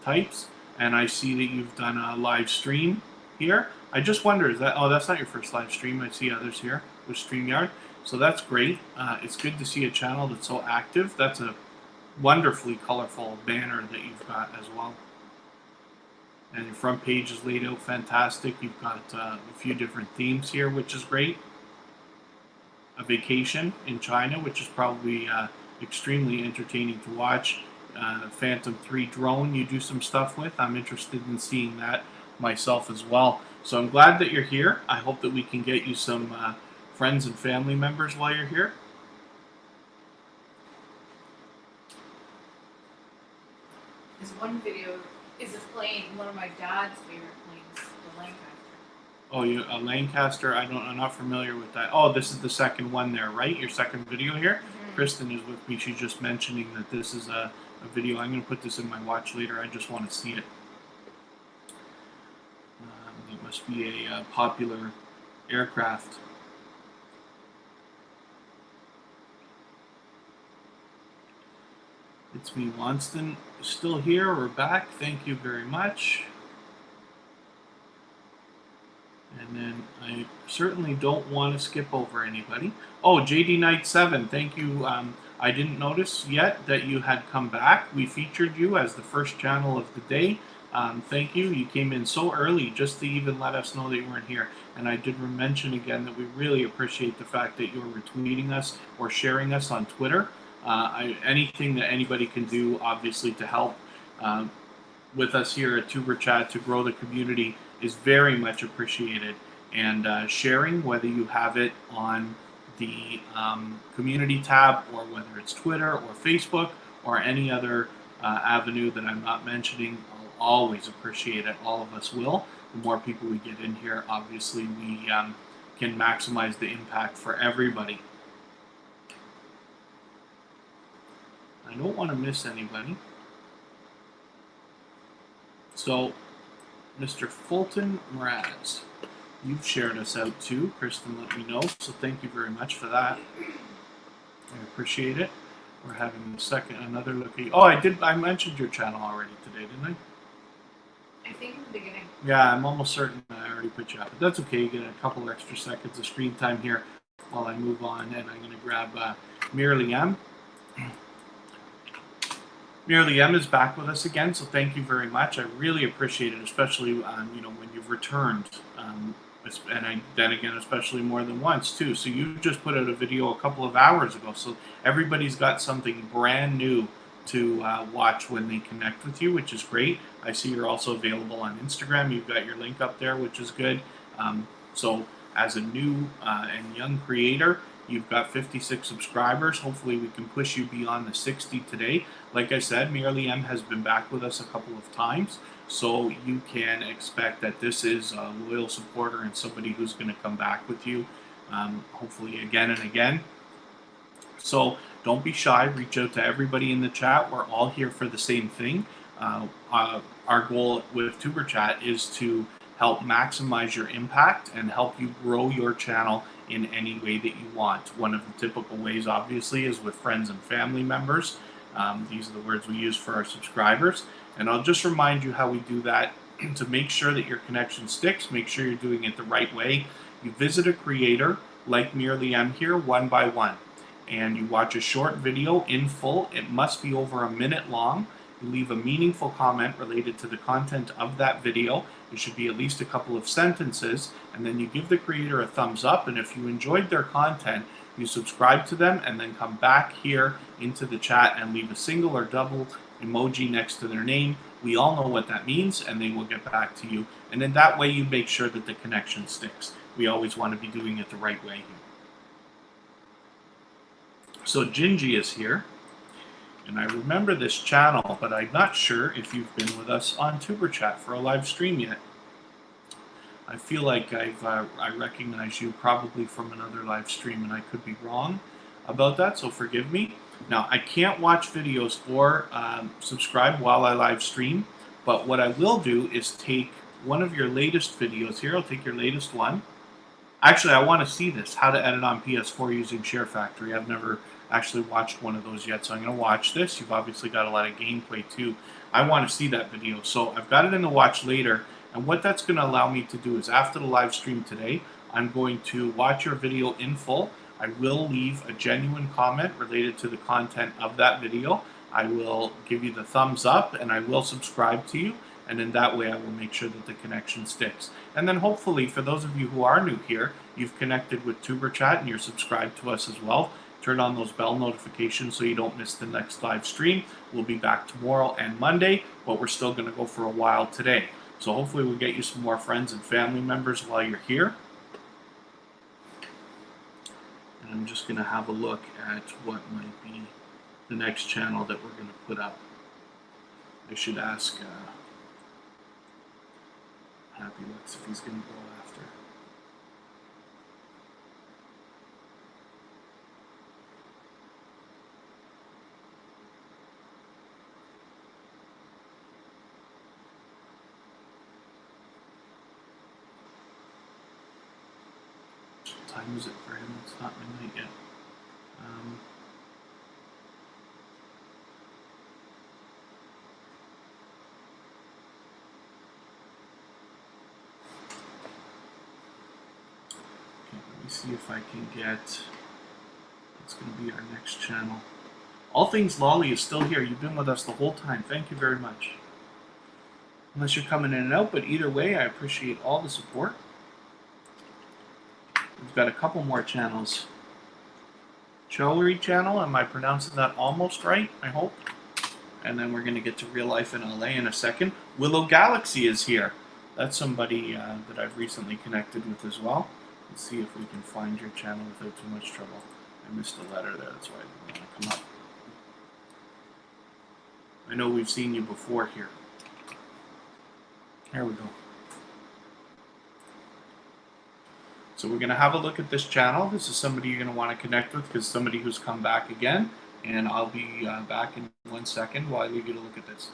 types, and I see that you've done a live stream here. I just wonder, is that, oh, that's not your first live stream. I see others here with StreamYard, so that's great. It's good to see a channel that's so active. That's a wonderfully colorful banner that you've got as well. And your front page is laid out fantastic. You've got a few different themes here, which is great. A vacation in China, which is probably extremely entertaining to watch. Phantom 3 drone you do some stuff with. I'm interested in seeing that myself as well. So I'm glad that you're here. I hope that we can get you some friends and family members while you're here. There's one video is a plane, one of my dad's favorite planes, the Lancaster. Oh, a Lancaster. I'm not familiar with that. Oh, this is the second one there, right? Your second video here. Mm-hmm. Kristen is with me. She's just mentioning that this is a video. I'm going to put this in my watch later. I just want to see it. It must be a popular aircraft. It's me, Wanston. Still here. We're back. Thank you very much. And then I certainly don't want to skip over anybody. Oh, JD Knight 7, thank you. I didn't notice yet that you had come back. We featured you as the first channel of the day. Thank you. You came in so early just to even let us know that you weren't here. And I did mention again that we really appreciate the fact that you're retweeting us or sharing us on Twitter. Anything that anybody can do, obviously, to help with us here at Tuber Chat to grow the community is very much appreciated. And sharing, whether you have it on the community tab or whether it's Twitter or Facebook or any other avenue that I'm not mentioning, I'll always appreciate it. All of us will. The more people we get in here, obviously, we can maximize the impact for everybody. I don't want to miss anybody. So, Mr. Fulton Mraz, you've shared us out too. Kristen let me know, so thank you very much for that. I appreciate it. We're having another look at you. Oh, I mentioned your channel already today, didn't I? I think in the beginning. Yeah, I'm almost certain I already put you up. But that's okay. You get a couple extra seconds of screen time here while I move on, and I'm going to grab Mirli M. Mirli M is back with us again, so thank you very much. I really appreciate it, especially when you've returned, and then again, especially more than once too. So you just put out a video a couple of hours ago, so everybody's got something brand new to watch when they connect with you, which is great. I see you're also available on Instagram. You've got your link up there, which is good. So as a new and young creator, you've got 56 subscribers. Hopefully we can push you beyond the 60 today. Like I said, Mirli M has been back with us a couple of times, so you can expect that this is a loyal supporter and somebody who's going to come back with you, hopefully again and again. So don't be shy. Reach out to everybody in the chat. We're all here for the same thing. Our goal with Tuber Chat is to help maximize your impact and help you grow your channel in any way that you want. One of the typical ways, obviously, is with friends and family members. These are the words we use for our subscribers. And I'll just remind you how we do that to make sure that your connection sticks. Make sure you're doing it the right way. You visit a creator like Mirli M here, one by one, and you watch a short video in full. It must be over a minute long. You leave a meaningful comment related to the content of that video. It should be at least a couple of sentences, and then you give the creator a thumbs up. And if you enjoyed their content, you subscribe to them and then come back here into the chat and leave a single or double emoji next to their name. We all know what that means, and they will get back to you. And then that way you make sure that the connection sticks. We always want to be doing it the right way here. So Gingy is here, and I remember this channel, but I'm not sure if you've been with us on Tuber Chat for a live stream yet. I feel like I recognize you probably from another live stream, and I could be wrong about that, so forgive me. Now, I can't watch videos or subscribe while I live stream, but what I will do is take one of your latest videos here. I'll take your latest one, Actually, I want to see this, how to edit on PS4 using Share Factory. I've never actually watched one of those yet, so I'm going to watch this. You've obviously got a lot of gameplay too. I want to see that video. So I've got it in the watch later, and what that's going to allow me to do is after the live stream today, I'm going to watch your video in full. I will leave a genuine comment related to the content of that video. I will give you the thumbs up, and I will subscribe to you. And in that way, I will make sure that the connection sticks. And then hopefully, for those of you who are new here, you've connected with Tuber Chat and you're subscribed to us as well. Turn on those bell notifications so you don't miss the next live stream. We'll be back tomorrow and Monday, but we're still going to go for a while today. So hopefully we'll get you some more friends and family members while you're here. And I'm just going to have a look at what might be the next channel that we're going to put up. I should ask Happy Looks if he's going to go after. What time is it for him? It's not midnight yet. Let me see if I can get, it's going to be our next channel. All Things Lolly is still here. You've been with us the whole time. Thank you very much. Unless you're coming in and out, but either way, I appreciate all the support. We've got a couple more channels. Chowery channel, am I pronouncing that almost right? I hope. And then we're going to get to Real Life in LA in a second. Willow Galaxy is here. That's somebody that I've recently connected with as well. Let's see if we can find your channel without too much trouble. I missed a letter there, that's why I didn't want to come up. I know we've seen you before here. There we go. So we're going to have a look at this channel. This is somebody you're going to want to connect with because somebody who's come back again. And I'll be back in 1 second while I leave you to look at this.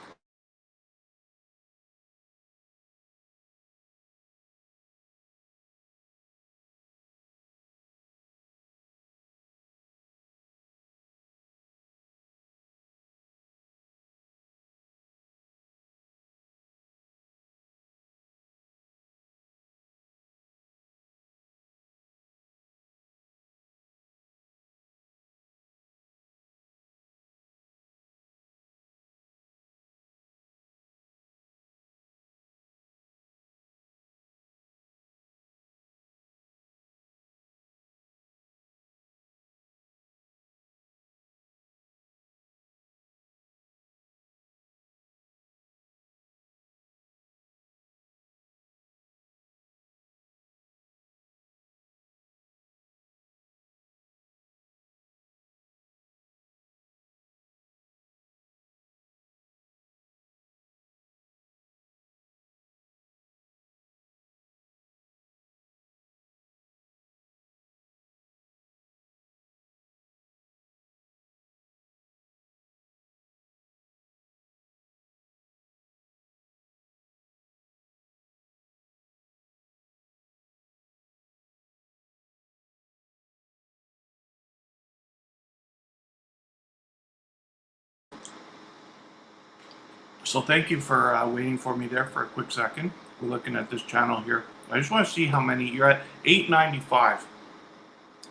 So thank you for waiting for me there for a quick second. We're looking at this channel here. I just want to see how many, you're at 895.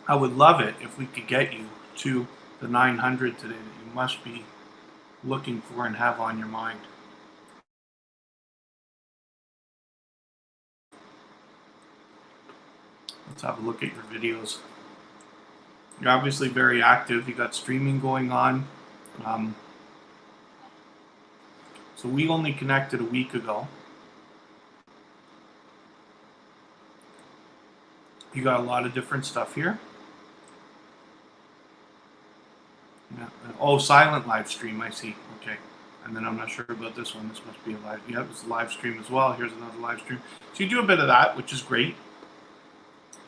I would love it if we could get you to the 900 today that you must be looking for and have on your mind. Let's have a look at your videos. You're obviously very active. You got streaming going on. So we only connected a week ago. You got a lot of different stuff here. Yeah. Oh, silent live stream, I see. Okay. And then I'm not sure about this one. This must be a live. Yeah, it's a live stream as well. Here's another live stream. So you do a bit of that, which is great.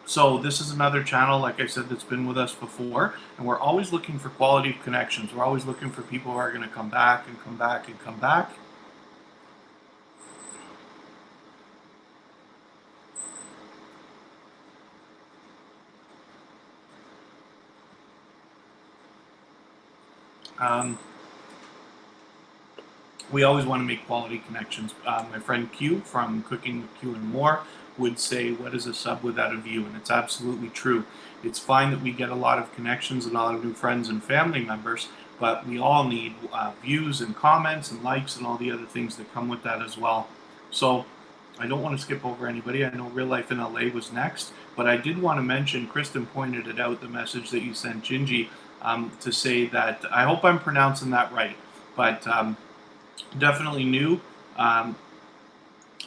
So this is another channel, like I said, that's been with us before. And we're always looking for quality of connections. We're always looking for people who are going to come back and come back and come back. Um, we always want to make quality connections. My friend Q from Cooking with Q and More would say, "What is a sub without a view?" And it's absolutely true. It's fine that we get a lot of connections and a lot of new friends and family members, but we all need views and comments and likes and all the other things that come with that as well. So I don't want to skip over anybody. I know Real Life in LA was next, but I did want to mention, Kristen pointed it out, the message that you sent Gingy, to say that, I hope I'm pronouncing that right, but definitely new, um,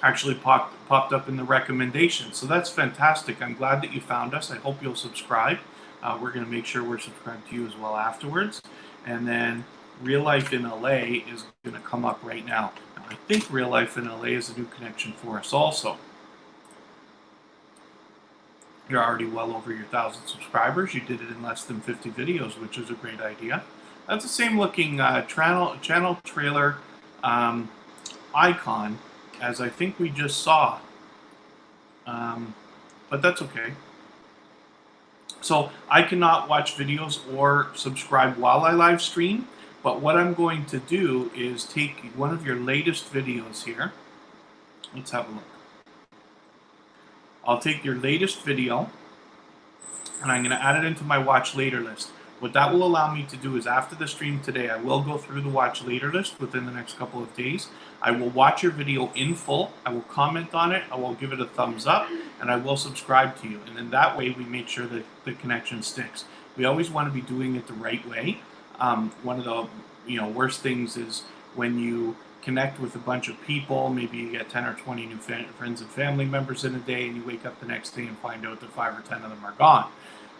actually popped up in the recommendations. So that's fantastic. I'm glad that you found us. I hope you'll subscribe. We're going to make sure we're subscribed to you as well afterwards. And then Real Life in LA is going to come up right now. I think Real Life in LA is a new connection for us also. You're already well over your 1,000 subscribers. You did it in less than 50 videos, which is a great idea. That's the same looking channel trailer icon as I think we just saw. But that's okay. So I cannot watch videos or subscribe while I live stream, but what I'm going to do is take one of your latest videos here. Let's have a look. I'll take your latest video and I'm going to add it into my watch later list. What that will allow me to do is, after the stream today, I will go through the watch later list within the next couple of days. I will watch your video in full. I will comment on it. I will give it a thumbs up, and I will subscribe to you. And then that way we make sure that the connection sticks. We always want to be doing it the right way. One of the worst things is when you connect with a bunch of people, maybe you get 10 or 20 new friends and family members in a day, and you wake up the next day and find out that 5 or 10 of them are gone.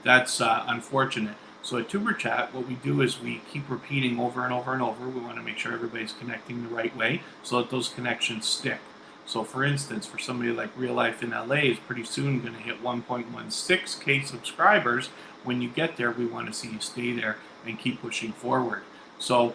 That's unfortunate. So at Tuber Chat, what we do is we keep repeating over and over and over. We want to make sure everybody's connecting the right way so that those connections stick. So for instance, for somebody like Real Life in LA is pretty soon going to hit 1.16K subscribers. When you get there, we want to see you stay there and keep pushing forward. So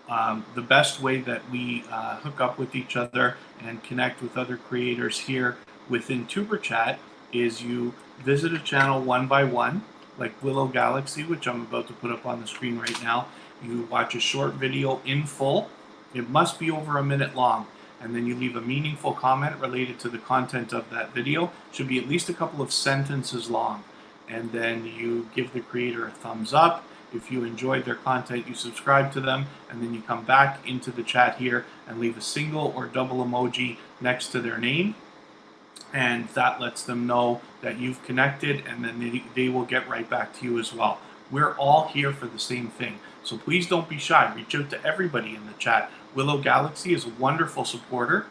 the best way that we hook up with each other and connect with other creators here within Tuber Chat is you visit a channel one by one, like Willow Galaxy, which I'm about to put up on the screen right now. You watch a short video in full. It must be over a minute long. And then you leave a meaningful comment related to the content of that video. It should be at least a couple of sentences long. And then you give the creator a thumbs up. If you enjoyed their content, you subscribe to them. And then you come back into the chat here and leave a single or double emoji next to their name. And that lets them know that you've connected, and then they will get right back to you as well. We're all here for the same thing. So please don't be shy. Reach out to everybody in the chat. Willow Galaxy is a wonderful supporter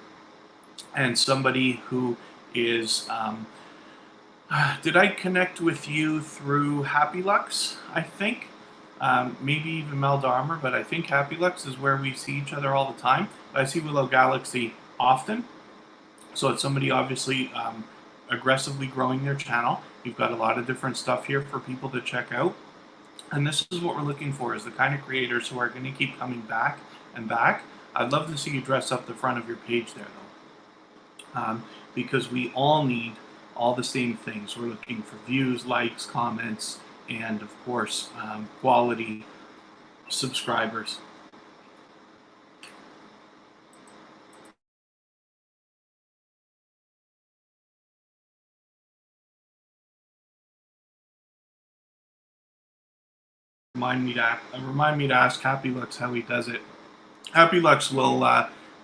and somebody who is, did I connect with you through Happy Lux, I think? Maybe even Melda Armour, but I think Happy Lux is where we see each other all the time. I see Willow Galaxy often. So it's somebody obviously aggressively growing their channel. You've got a lot of different stuff here for people to check out. And this is what we're looking for, is the kind of creators who are going to keep coming back and back. I'd love to see you dress up the front of your page there, though. Because we all need all the same things. We're looking for views, likes, comments, and of course, quality subscribers. Remind me to ask Happy Lux how he does it. Happy Lux will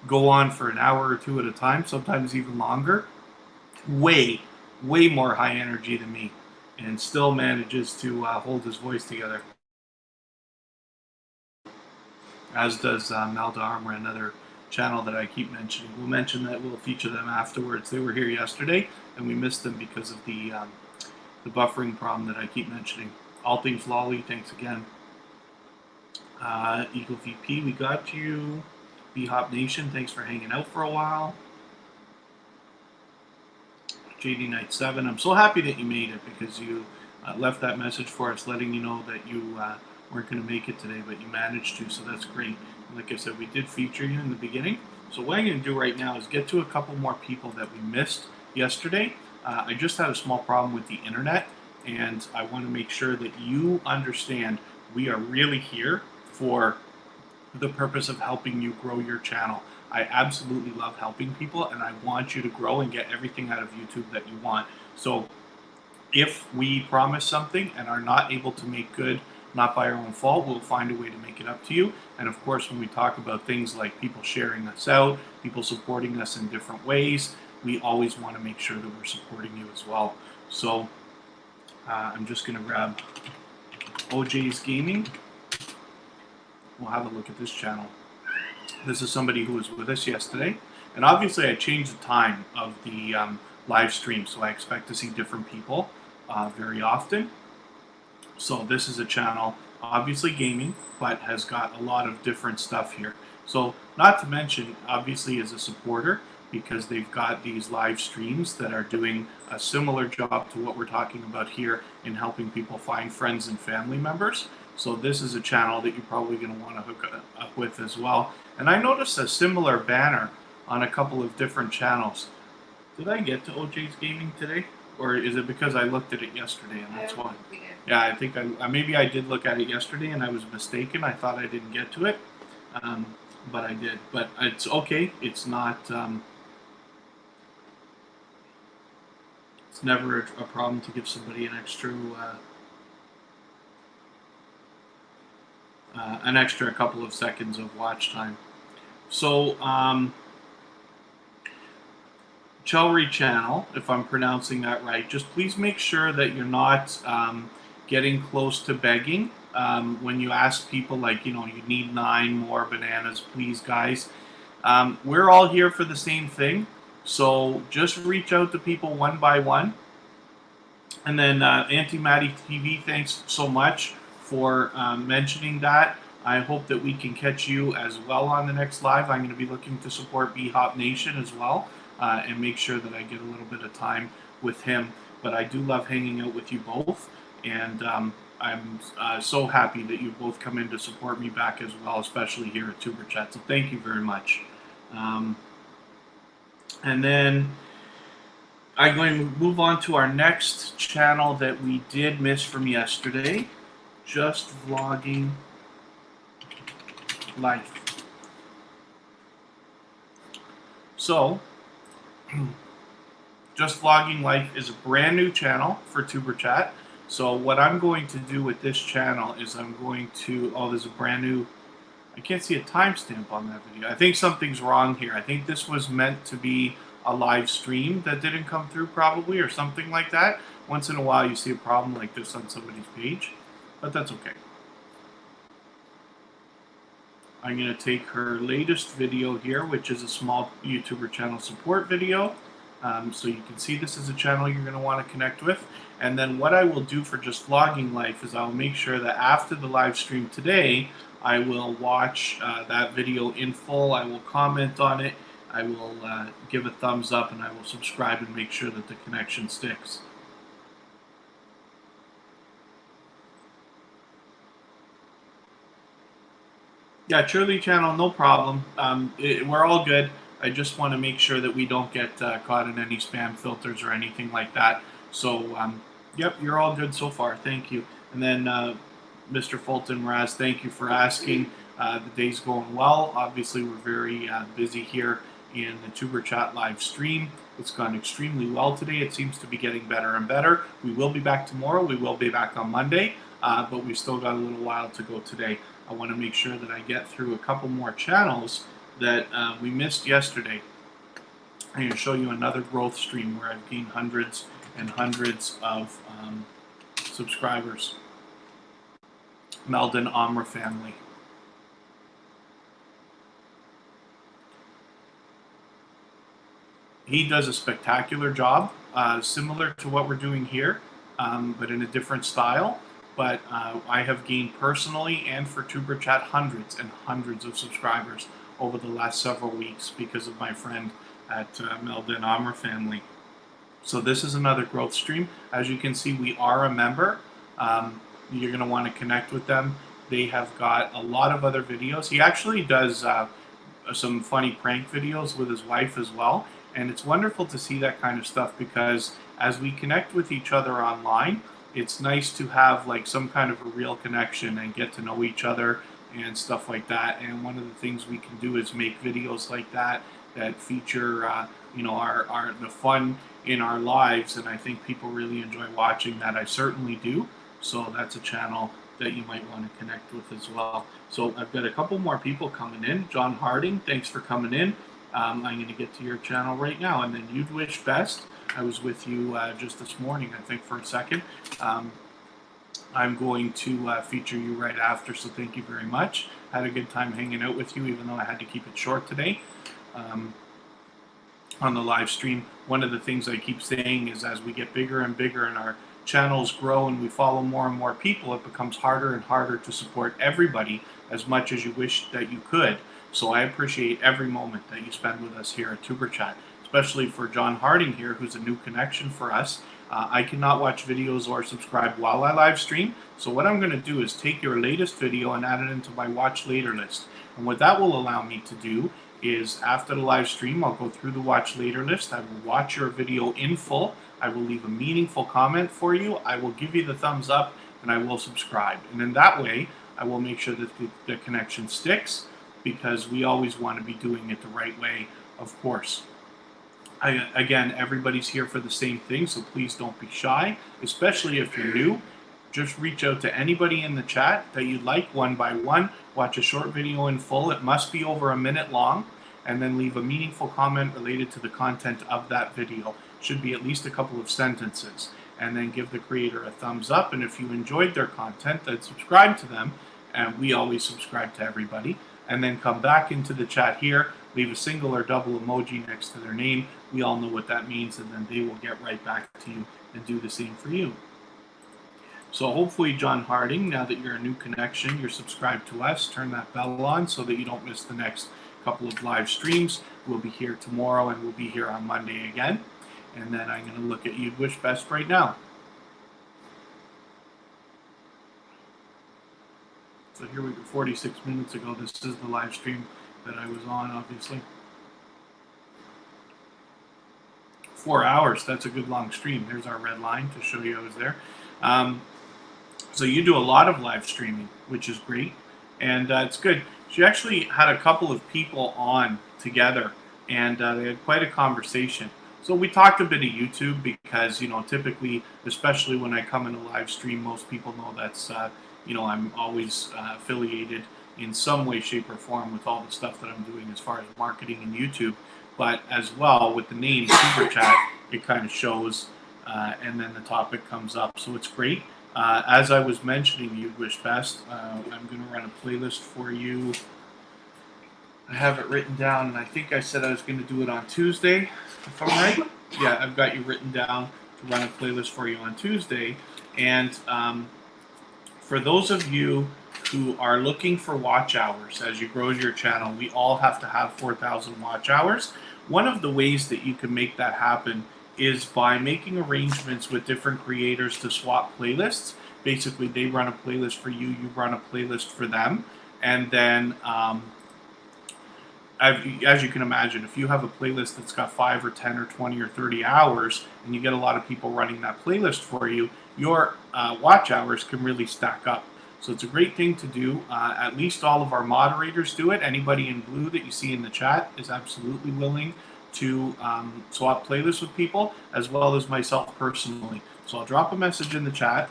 go on for an hour or two at a time, sometimes even longer. Way more high energy than me, and still manages to hold his voice together. As does Melda Armour, another channel that I keep mentioning. We'll mention that. We'll feature them afterwards. They were here yesterday, and we missed them because of the buffering problem that I keep mentioning. All Things Lolly, thanks again. Eagle VP, we got you. B-Hop Nation, thanks for hanging out for a while. JD Knight 7, I'm so happy that you made it, because you left that message for us letting you know that you weren't going to make it today, but you managed to, so that's great. And like I said, we did feature you in the beginning. So what I'm going to do right now is get to a couple more people that we missed yesterday. I just had a small problem with the internet, and I want to make sure that you understand we are really here for the purpose of helping you grow your channel. I absolutely love helping people, and I want you to grow and get everything out of YouTube that you want. So if we promise something and are not able to make good, not by our own fault, we'll find a way to make it up to you. And of course, when we talk about things like people sharing us out, people supporting us in different ways, we always want to make sure that we're supporting you as well. So I'm just going to grab OJ's Gaming. We'll have a look at this channel. This is somebody who was with us yesterday. And obviously I changed the time of the live stream, so I expect to see different people very often. So this is a channel, obviously gaming, but has got a lot of different stuff here. So not to mention, obviously as a supporter, because they've got these live streams that are doing a similar job to what we're talking about here in helping people find friends and family members. So this is a channel that you're probably going to want to hook up with as well. And I noticed a similar banner on a couple of different channels. Did I get to OJ's Gaming today? Or is it because I looked at it yesterday and that's why? Yeah, I think maybe I did look at it yesterday and I was mistaken. I thought I didn't get to it, but I did. But it's okay. It's not. It's never a problem to give somebody an extra couple of seconds of watch time. So Chelry channel, if I'm pronouncing that right, just please make sure that you're not getting close to begging when you ask people like, you need 9 more bananas, please, guys. We're all here for the same thing, so just reach out to people one by one. And then Auntie Maddie TV, thanks so much for mentioning that. I hope that we can catch you as well on the next live. I'm going to be looking to support B-Hop Nation as well. And make sure that I get a little bit of time with him. But I do love hanging out with you both, and I'm so happy that you both come in to support me back as well, especially here at Tuber Chat. So thank you very much. And then I'm going to move on to our next channel that we did miss from yesterday, Just Vlogging Life. So Just Vlogging Life is a brand new channel for Tuber Chat. So what I'm going to do with this channel is I'm going to, there's a brand new, I can't see a timestamp on that video. I think something's wrong here. I think this was meant to be a live stream that didn't come through probably, or something like that. Once in a while you see a problem like this on somebody's page, but that's okay. I'm going to take her latest video here, which is a small YouTuber channel support video. So you can see this is a channel you're going to want to connect with. And then what I will do for Just Vlogging Life is I'll make sure that after the live stream today, I will watch that video in full. I will comment on it. I will give a thumbs up, and I will subscribe and make sure that the connection sticks. Yeah, Shirley channel, no problem. We're all good. I just want to make sure that we don't get caught in any spam filters or anything like that. So, yep, you're all good so far. Thank you. And then Mr. Fulton Raz, thank you for asking. The day's going well. Obviously, we're very busy here in the Tuber Chat live stream. It's gone extremely well today. It seems to be getting better and better. We will be back tomorrow. We will be back on Monday, but we've still got a little while to go today. I want to make sure that I get through a couple more channels that we missed yesterday. I'm going to show you another growth stream where I've gained hundreds and hundreds of subscribers. Meldon Amra family. He does a spectacular job, similar to what we're doing here, but in a different style. But I have gained personally and for Tuber Chat hundreds and hundreds of subscribers over the last several weeks because of my friend at Meldon Amra family. So this is another growth stream. As you can see, we are a member. You're going to want to connect with them. They have got a lot of other videos. He actually does some funny prank videos with his wife as well. And it's wonderful to see that kind of stuff because as we connect with each other online, it's nice to have like some kind of a real connection and get to know each other and stuff like that. And one of the things we can do is make videos like that that feature, our the fun in our lives. And I think people really enjoy watching that. I certainly do. So that's a channel that you might want to connect with as well. So I've got a couple more people coming in. John Harding, thanks for coming in. I'm going to get to your channel right now. And then You'd Wish Best. I was with you just this morning, I think, for a second. I'm going to feature you right after, so thank you very much. Had a good time hanging out with you, even though I had to keep it short today. On the live stream, one of the things I keep saying is as we get bigger and bigger and our channels grow and we follow more and more people, it becomes harder and harder to support everybody as much as you wish that you could. So I appreciate every moment that you spend with us here at Tuber Chat, especially for John Harding here, who's a new connection for us. I cannot watch videos or subscribe while I live stream. So what I'm going to do is take your latest video and add it into my watch later list. And what that will allow me to do is after the live stream, I'll go through the watch later list. I will watch your video in full. I will leave a meaningful comment for you. I will give you the thumbs up and I will subscribe. And in that way, I will make sure that the connection sticks, because we always want to be doing it the right way, of course. Again, everybody's here for the same thing, so please don't be shy, especially if you're new. Just reach out to anybody in the chat that you'd like one by one. Watch a short video in full. It must be over a minute long, and then leave a meaningful comment related to the content of that video. Should be at least a couple of sentences, and then give the creator a thumbs up. And if you enjoyed their content, then subscribe to them, and we always subscribe to everybody. And then come back into the chat here, leave a single or double emoji next to their name. We all know what that means, and then they will get right back to you and do the same for you. So hopefully, John Harding, now that you're a new connection, you're subscribed to us, turn that bell on so that you don't miss the next couple of live streams. We'll be here tomorrow, and we'll be here on Monday again. And then I'm going to look at You'd Wish Best right now. So here we go, 46 minutes ago. This is the live stream that I was on, obviously. 4 hours, that's a good long stream. There's our red line to show you I was there. So you do a lot of live streaming, which is great. And it's good. She actually had a couple of people on together, and they had quite a conversation. So we talked a bit of YouTube because, typically, especially when I come in a live stream, most people know that's, I'm always affiliated in some way, shape, or form with all the stuff that I'm doing as far as marketing and YouTube. But as well, with the name Tuber Chat, it kind of shows, and then the topic comes up. So it's great. As I was mentioning, You'd Wish Best, I'm going to run a playlist for you. I have it written down, and I think I said I was going to do it on Tuesday, if I'm right. Yeah, I've got you written down to run a playlist for you on Tuesday. And for those of you who are looking for watch hours as you grow your channel, we all have to have 4,000 watch hours. One of the ways that you can make that happen is by making arrangements with different creators to swap playlists. Basically, they run a playlist for you, you run a playlist for them, and then as you can imagine, if you have a playlist that's got 5 or 10 or 20 or 30 hours, and you get a lot of people running that playlist for you, your watch hours can really stack up. So it's a great thing to do. At least all of our moderators do it. Anybody in blue that you see in the chat is absolutely willing to swap playlists with people, as well as myself personally. So I'll drop a message in the chat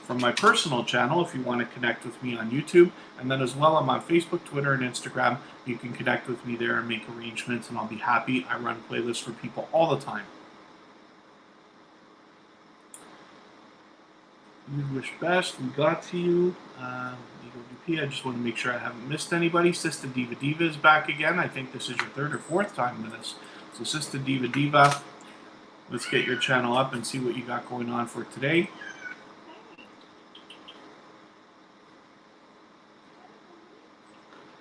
from my personal channel if you want to connect with me on YouTube. And then as well, I'm on Facebook, Twitter, and Instagram. You can connect with me there and make arrangements, and I'll be happy. I run playlists for people all the time. You'd Wish Best, we got to you. EWP, I just want to make sure I haven't missed anybody. Sista Diva Diva is back again. I think this is your 3rd or 4th time with us. So Sista Diva Diva, let's get your channel up and see what you got going on for today.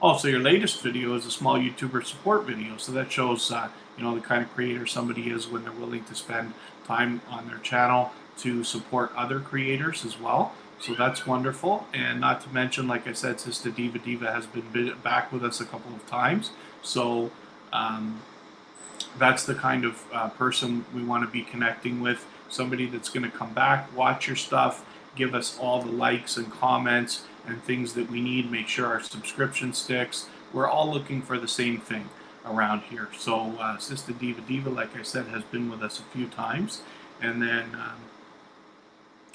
Also, your latest video is a small YouTuber support video, so that shows the kind of creator somebody is when they're willing to spend time on their channel to support other creators as well. So that's wonderful. And not to mention, like I said, Sister Diva Diva has been back with us a couple of times. So that's the kind of person we want to be connecting with. Somebody that's going to come back, watch your stuff, give us all the likes and comments and things that we need, make sure our subscription sticks. We're all looking for the same thing around here. So Sister Diva, like I said, has been with us a few times. And then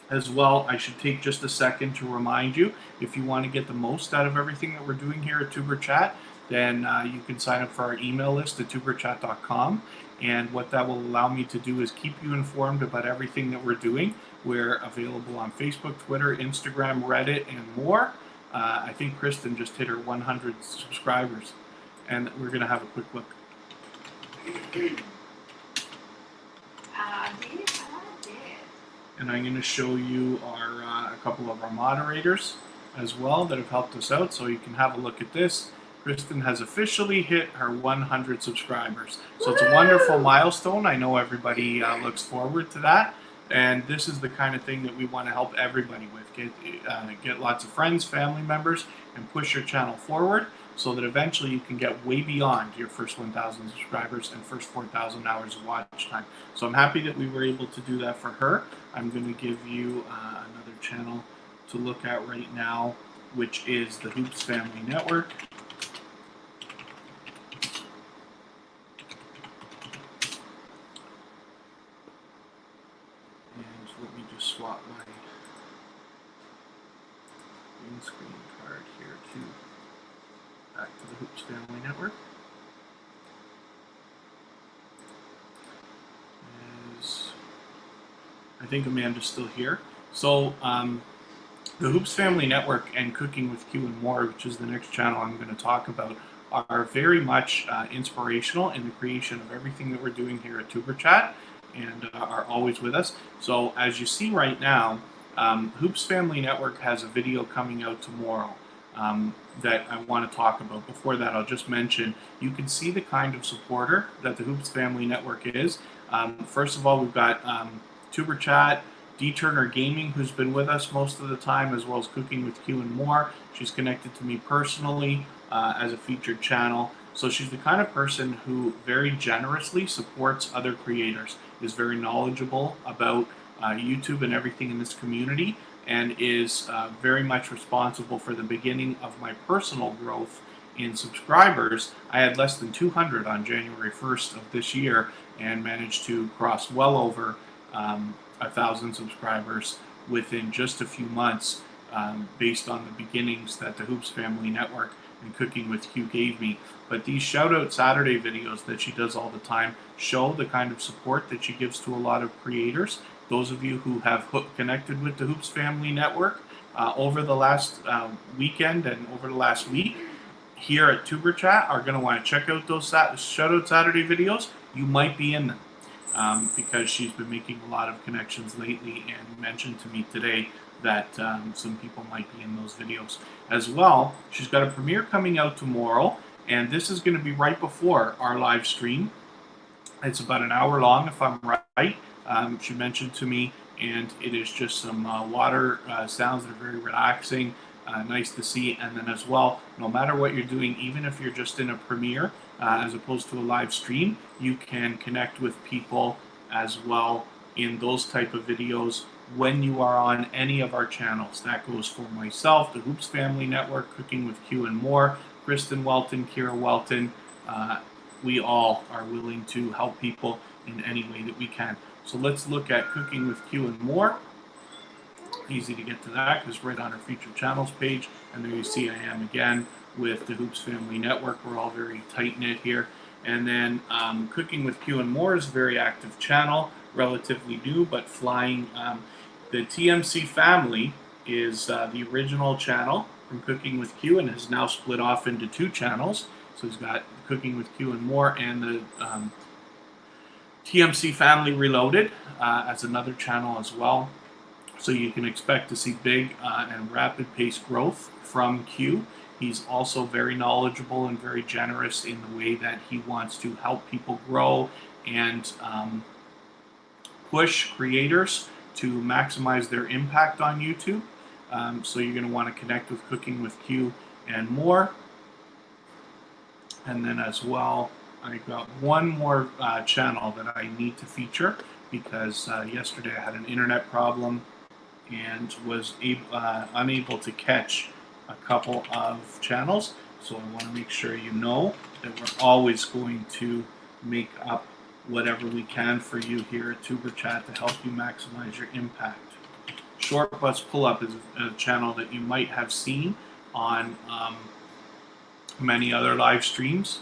as well, I should take just a second to remind you, if you want to get the most out of everything that we're doing here at Tuber Chat, then you can sign up for our email list at tuberchat.com. And what that will allow me to do is keep you informed about everything that we're doing. We're available on Facebook, Twitter, Instagram, Reddit, and more. I think Kristen just hit her 100 subscribers, and we're going to have a quick look. And I'm going to show you a couple of our moderators as well that have helped us out, so you can have a look at this. Kristen has officially hit her 100 subscribers. So it's a wonderful milestone. I know everybody looks forward to that. And this is the kind of thing that we want to help everybody with. Get lots of friends, family members, and push your channel forward so that eventually you can get way beyond your first 1,000 subscribers and first 4,000 hours of watch time. So I'm happy that we were able to do that for her. I'm going to give you another channel to look at right now, which is the Hoops Family Network. Let me just swap my green screen card here too. Back to the Hoops Family Network. I think Amanda's still here. So the Hoops Family Network and Cooking with Q and More, which is the next channel I'm going to talk about, are very much inspirational in the creation of everything that we're doing here at Tuber Chat, and are always with us. So as you see right now, Hoops Family Network has a video coming out tomorrow that I want to talk about. Before that, I'll just mention, you can see the kind of supporter that the Hoops Family Network is. First of all, we've got Tuber Chat, D Turner Gaming, who's been with us most of the time, as well as Cooking with Q and More. She's connected to me personally as a featured channel. So she's the kind of person who very generously supports other creators, is very knowledgeable about YouTube and everything in this community, and is very much responsible for the beginning of my personal growth in subscribers. I had less than 200 on January 1st of this year and managed to cross well over 1,000 subscribers within just a few months, based on the beginnings that the Hoops Family Network and Cooking with Q gave me. But these shout out Saturday videos that she does all the time show the kind of support that she gives to a lot of creators. Those of you who have connected with the Hoops Family Network over the last weekend and over the last week here at Tuber Chat are going to want to check out those shout out Saturday videos. You might be in them. Because she's been making a lot of connections lately and mentioned to me today that some people might be in those videos as well. She's got a premiere coming out tomorrow, and this is going to be right before our live stream. It's about an hour long, if I'm right. She mentioned to me, and it is just some water sounds that are very relaxing, nice to see. And then as well, no matter what you're doing, even if you're just in a premiere as opposed to a live stream, you can connect with people as well in those type of videos when you are on any of our channels. That goes for myself, the Hoops Family Network, Cooking with Q and More, Kristen Welton, Kira Welton. We all are willing to help people in any way that we can. So let's look at Cooking with Q and More. Easy to get to that because right on our featured channels page, and there you see I am again with the Hoops Family Network. We're all very tight-knit here. And then Cooking with Q and More is a very active channel, relatively new, but flying. The TMC family is the original channel from Cooking with Q and has now split off into two channels. So he's got Cooking with Q and More and the TMC Family Reloaded as another channel as well. So you can expect to see big and rapid paced growth from Q. He's also very knowledgeable and very generous in the way that he wants to help people grow and push creators to maximize their impact on YouTube. So you're going to want to connect with Cooking with Q and More. And then as well, I got one more channel that I need to feature because yesterday I had an internet problem and was unable to catch a couple of channels. So I want to make sure you know that we're always going to make up whatever we can for you here at Tuber Chat to help you maximize your impact. Short Bus Pull Up is a channel that you might have seen on many other live streams.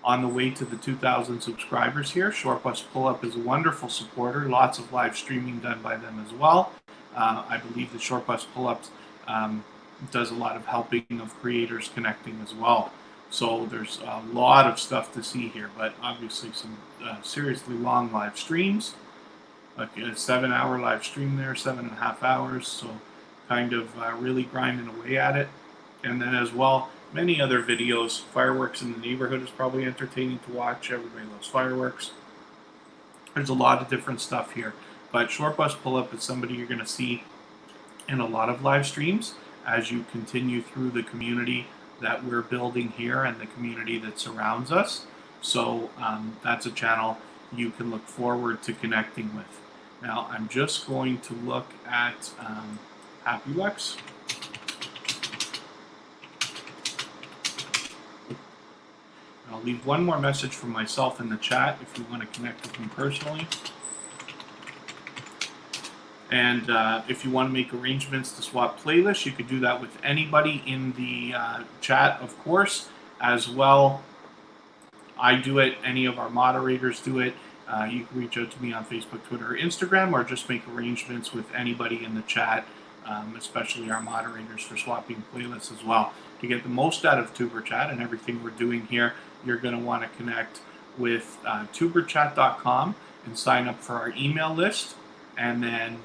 On the way to the 2,000 subscribers here, Short Bus Pull Up is a wonderful supporter. Lots of live streaming done by them as well. I believe the Short Bus Pull Ups does a lot of helping of creators connecting as well. So there's a lot of stuff to see here, but obviously some seriously long live streams. Like a 7-hour live stream there, 7.5 hours. So kind of really grinding away at it. And then as well, many other videos. Fireworks in the neighborhood is probably entertaining to watch. Everybody loves fireworks. There's a lot of different stuff here. But Short Bus Pull Up is somebody you're going to see in a lot of live streams as you continue through the community that we're building here and the community that surrounds us. So that's a channel you can look forward to connecting with. Now I'm just going to look at Happy Lex. I'll leave one more message from myself in the chat if you want to connect with me personally. And if you want to make arrangements to swap playlists, you could do that with anybody in the chat, of course, as well. I do it. Any of our moderators do it. You can reach out to me on Facebook, Twitter, or Instagram, or just make arrangements with anybody in the chat, especially our moderators, for swapping playlists as well. To get the most out of Tuber Chat and everything we're doing here, you're going to want to connect with tuberchat.com and sign up for our email list. And then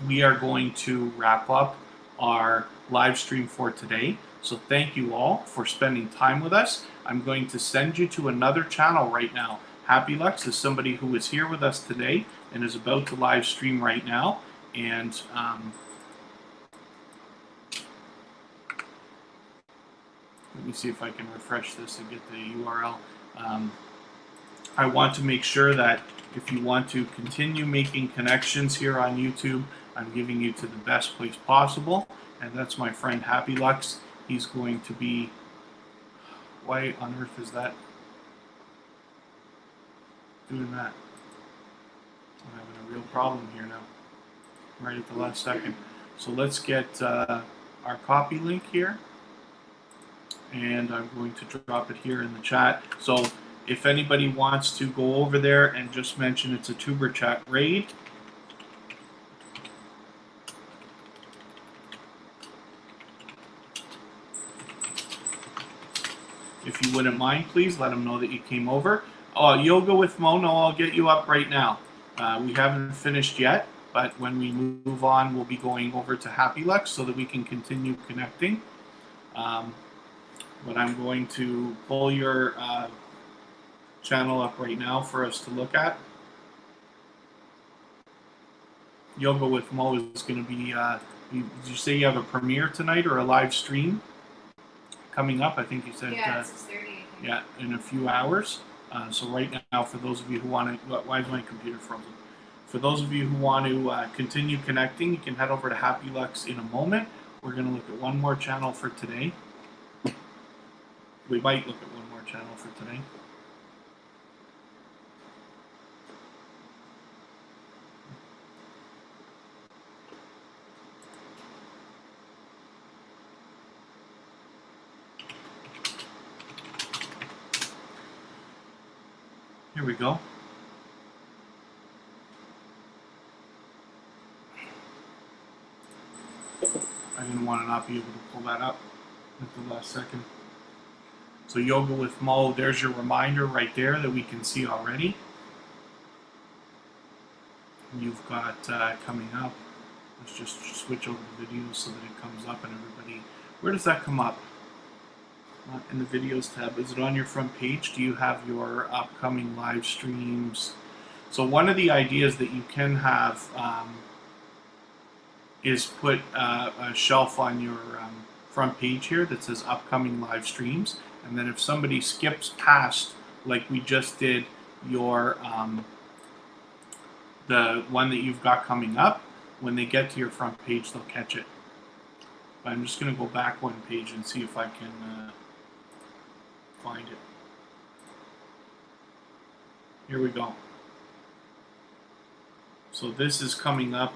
we are going to wrap up our live stream for today. So thank you all for spending time with us. I'm going to send you to another channel right now. Happy Lex is somebody who is here with us today and is about to live stream right now. And let me see if I can refresh this and get the URL. I want to make sure that if you want to continue making connections here on YouTube, I'm giving you to the best place possible. And that's my friend Happy Lux. He's going to be... Why on earth is that doing that? I'm having a real problem here now, right at the last second. So let's get our copy link here. And I'm going to drop it here in the chat. So if anybody wants to go over there and just mention it's a Tuber Chat raid, if you wouldn't mind, please let them know that you came over. Oh, Yoga with Mo, no, I'll get you up right now. We haven't finished yet, but when we move on, we'll be going over to Happy Lex so that we can continue connecting. But I'm going to pull your channel up right now for us to look at. Yoga with Mo is going to be, did you say you have a premiere tonight or a live stream coming up? I think you said, yeah, 6:30. yeah, in a few hours. So right now, for those of you who want to, why is my computer frozen? For those of you who want to continue connecting, you can head over to Happy Lux in a moment. We're going to look at one more channel for today. We might look at one more channel for today. Here we go. I didn't want to not be able to pull that up at the last second. So Yoga with Mo, there's your reminder right there that we can see already. You've got coming up. Let's just switch over to videos so that it comes up and everybody. Where does that come up? In the videos tab. Is it on your front page? Do you have your upcoming live streams? So one of the ideas that you can have is put a shelf on your front page here that says upcoming live streams. And then if somebody skips past, like we just did, your the one that you've got coming up, when they get to your front page, they'll catch it. But I'm just going to go back one page and see if I can find it. Here we go. So this is coming up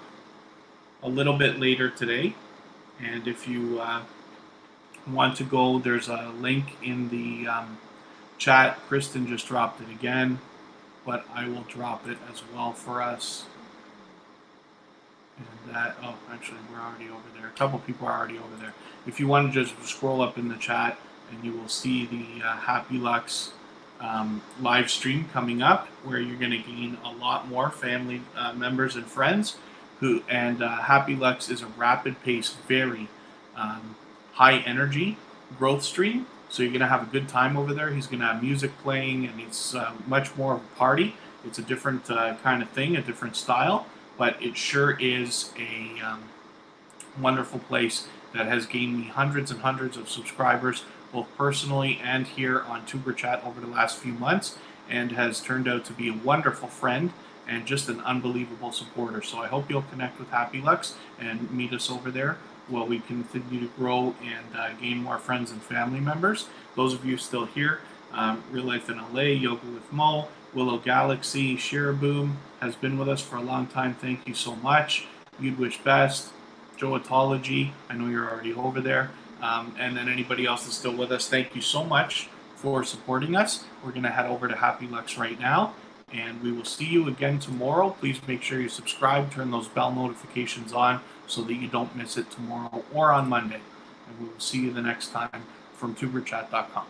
a little bit later today, and if you want to go, there's a link in the chat. Kristen just dropped it again, but I will drop it as well for us. And that, oh, actually, we're already over there. A couple people are already over there. If you want to just scroll up in the chat, and you will see the Happy Lux live stream coming up, where you're going to gain a lot more family members and friends. Happy Lux is a rapid pace, very high energy growth stream. So you're going to have a good time over there. He's going to have music playing, and it's much more of a party. It's a different kind of thing, a different style, but it sure is a wonderful place that has gained me hundreds and hundreds of subscribers, both personally and here on Tuber Chat over the last few months, and has turned out to be a wonderful friend and just an unbelievable supporter. So I hope you'll connect with Happy Lux and meet us over there while we continue to grow and gain more friends and family members. Those of you still here, Real Life in LA, Yoga with Mo, Willow Galaxy, Shiraboom has been with us for a long time. Thank you so much. You'd Wish Best, Joatology, I know you're already over there. And then anybody else that's still with us, thank you so much for supporting us. We're going to head over to Happy Lux right now, and we will see you again tomorrow. Please make sure you subscribe, turn those bell notifications on so that you don't miss it tomorrow or on Monday. And we will see you the next time from tuberchat.com.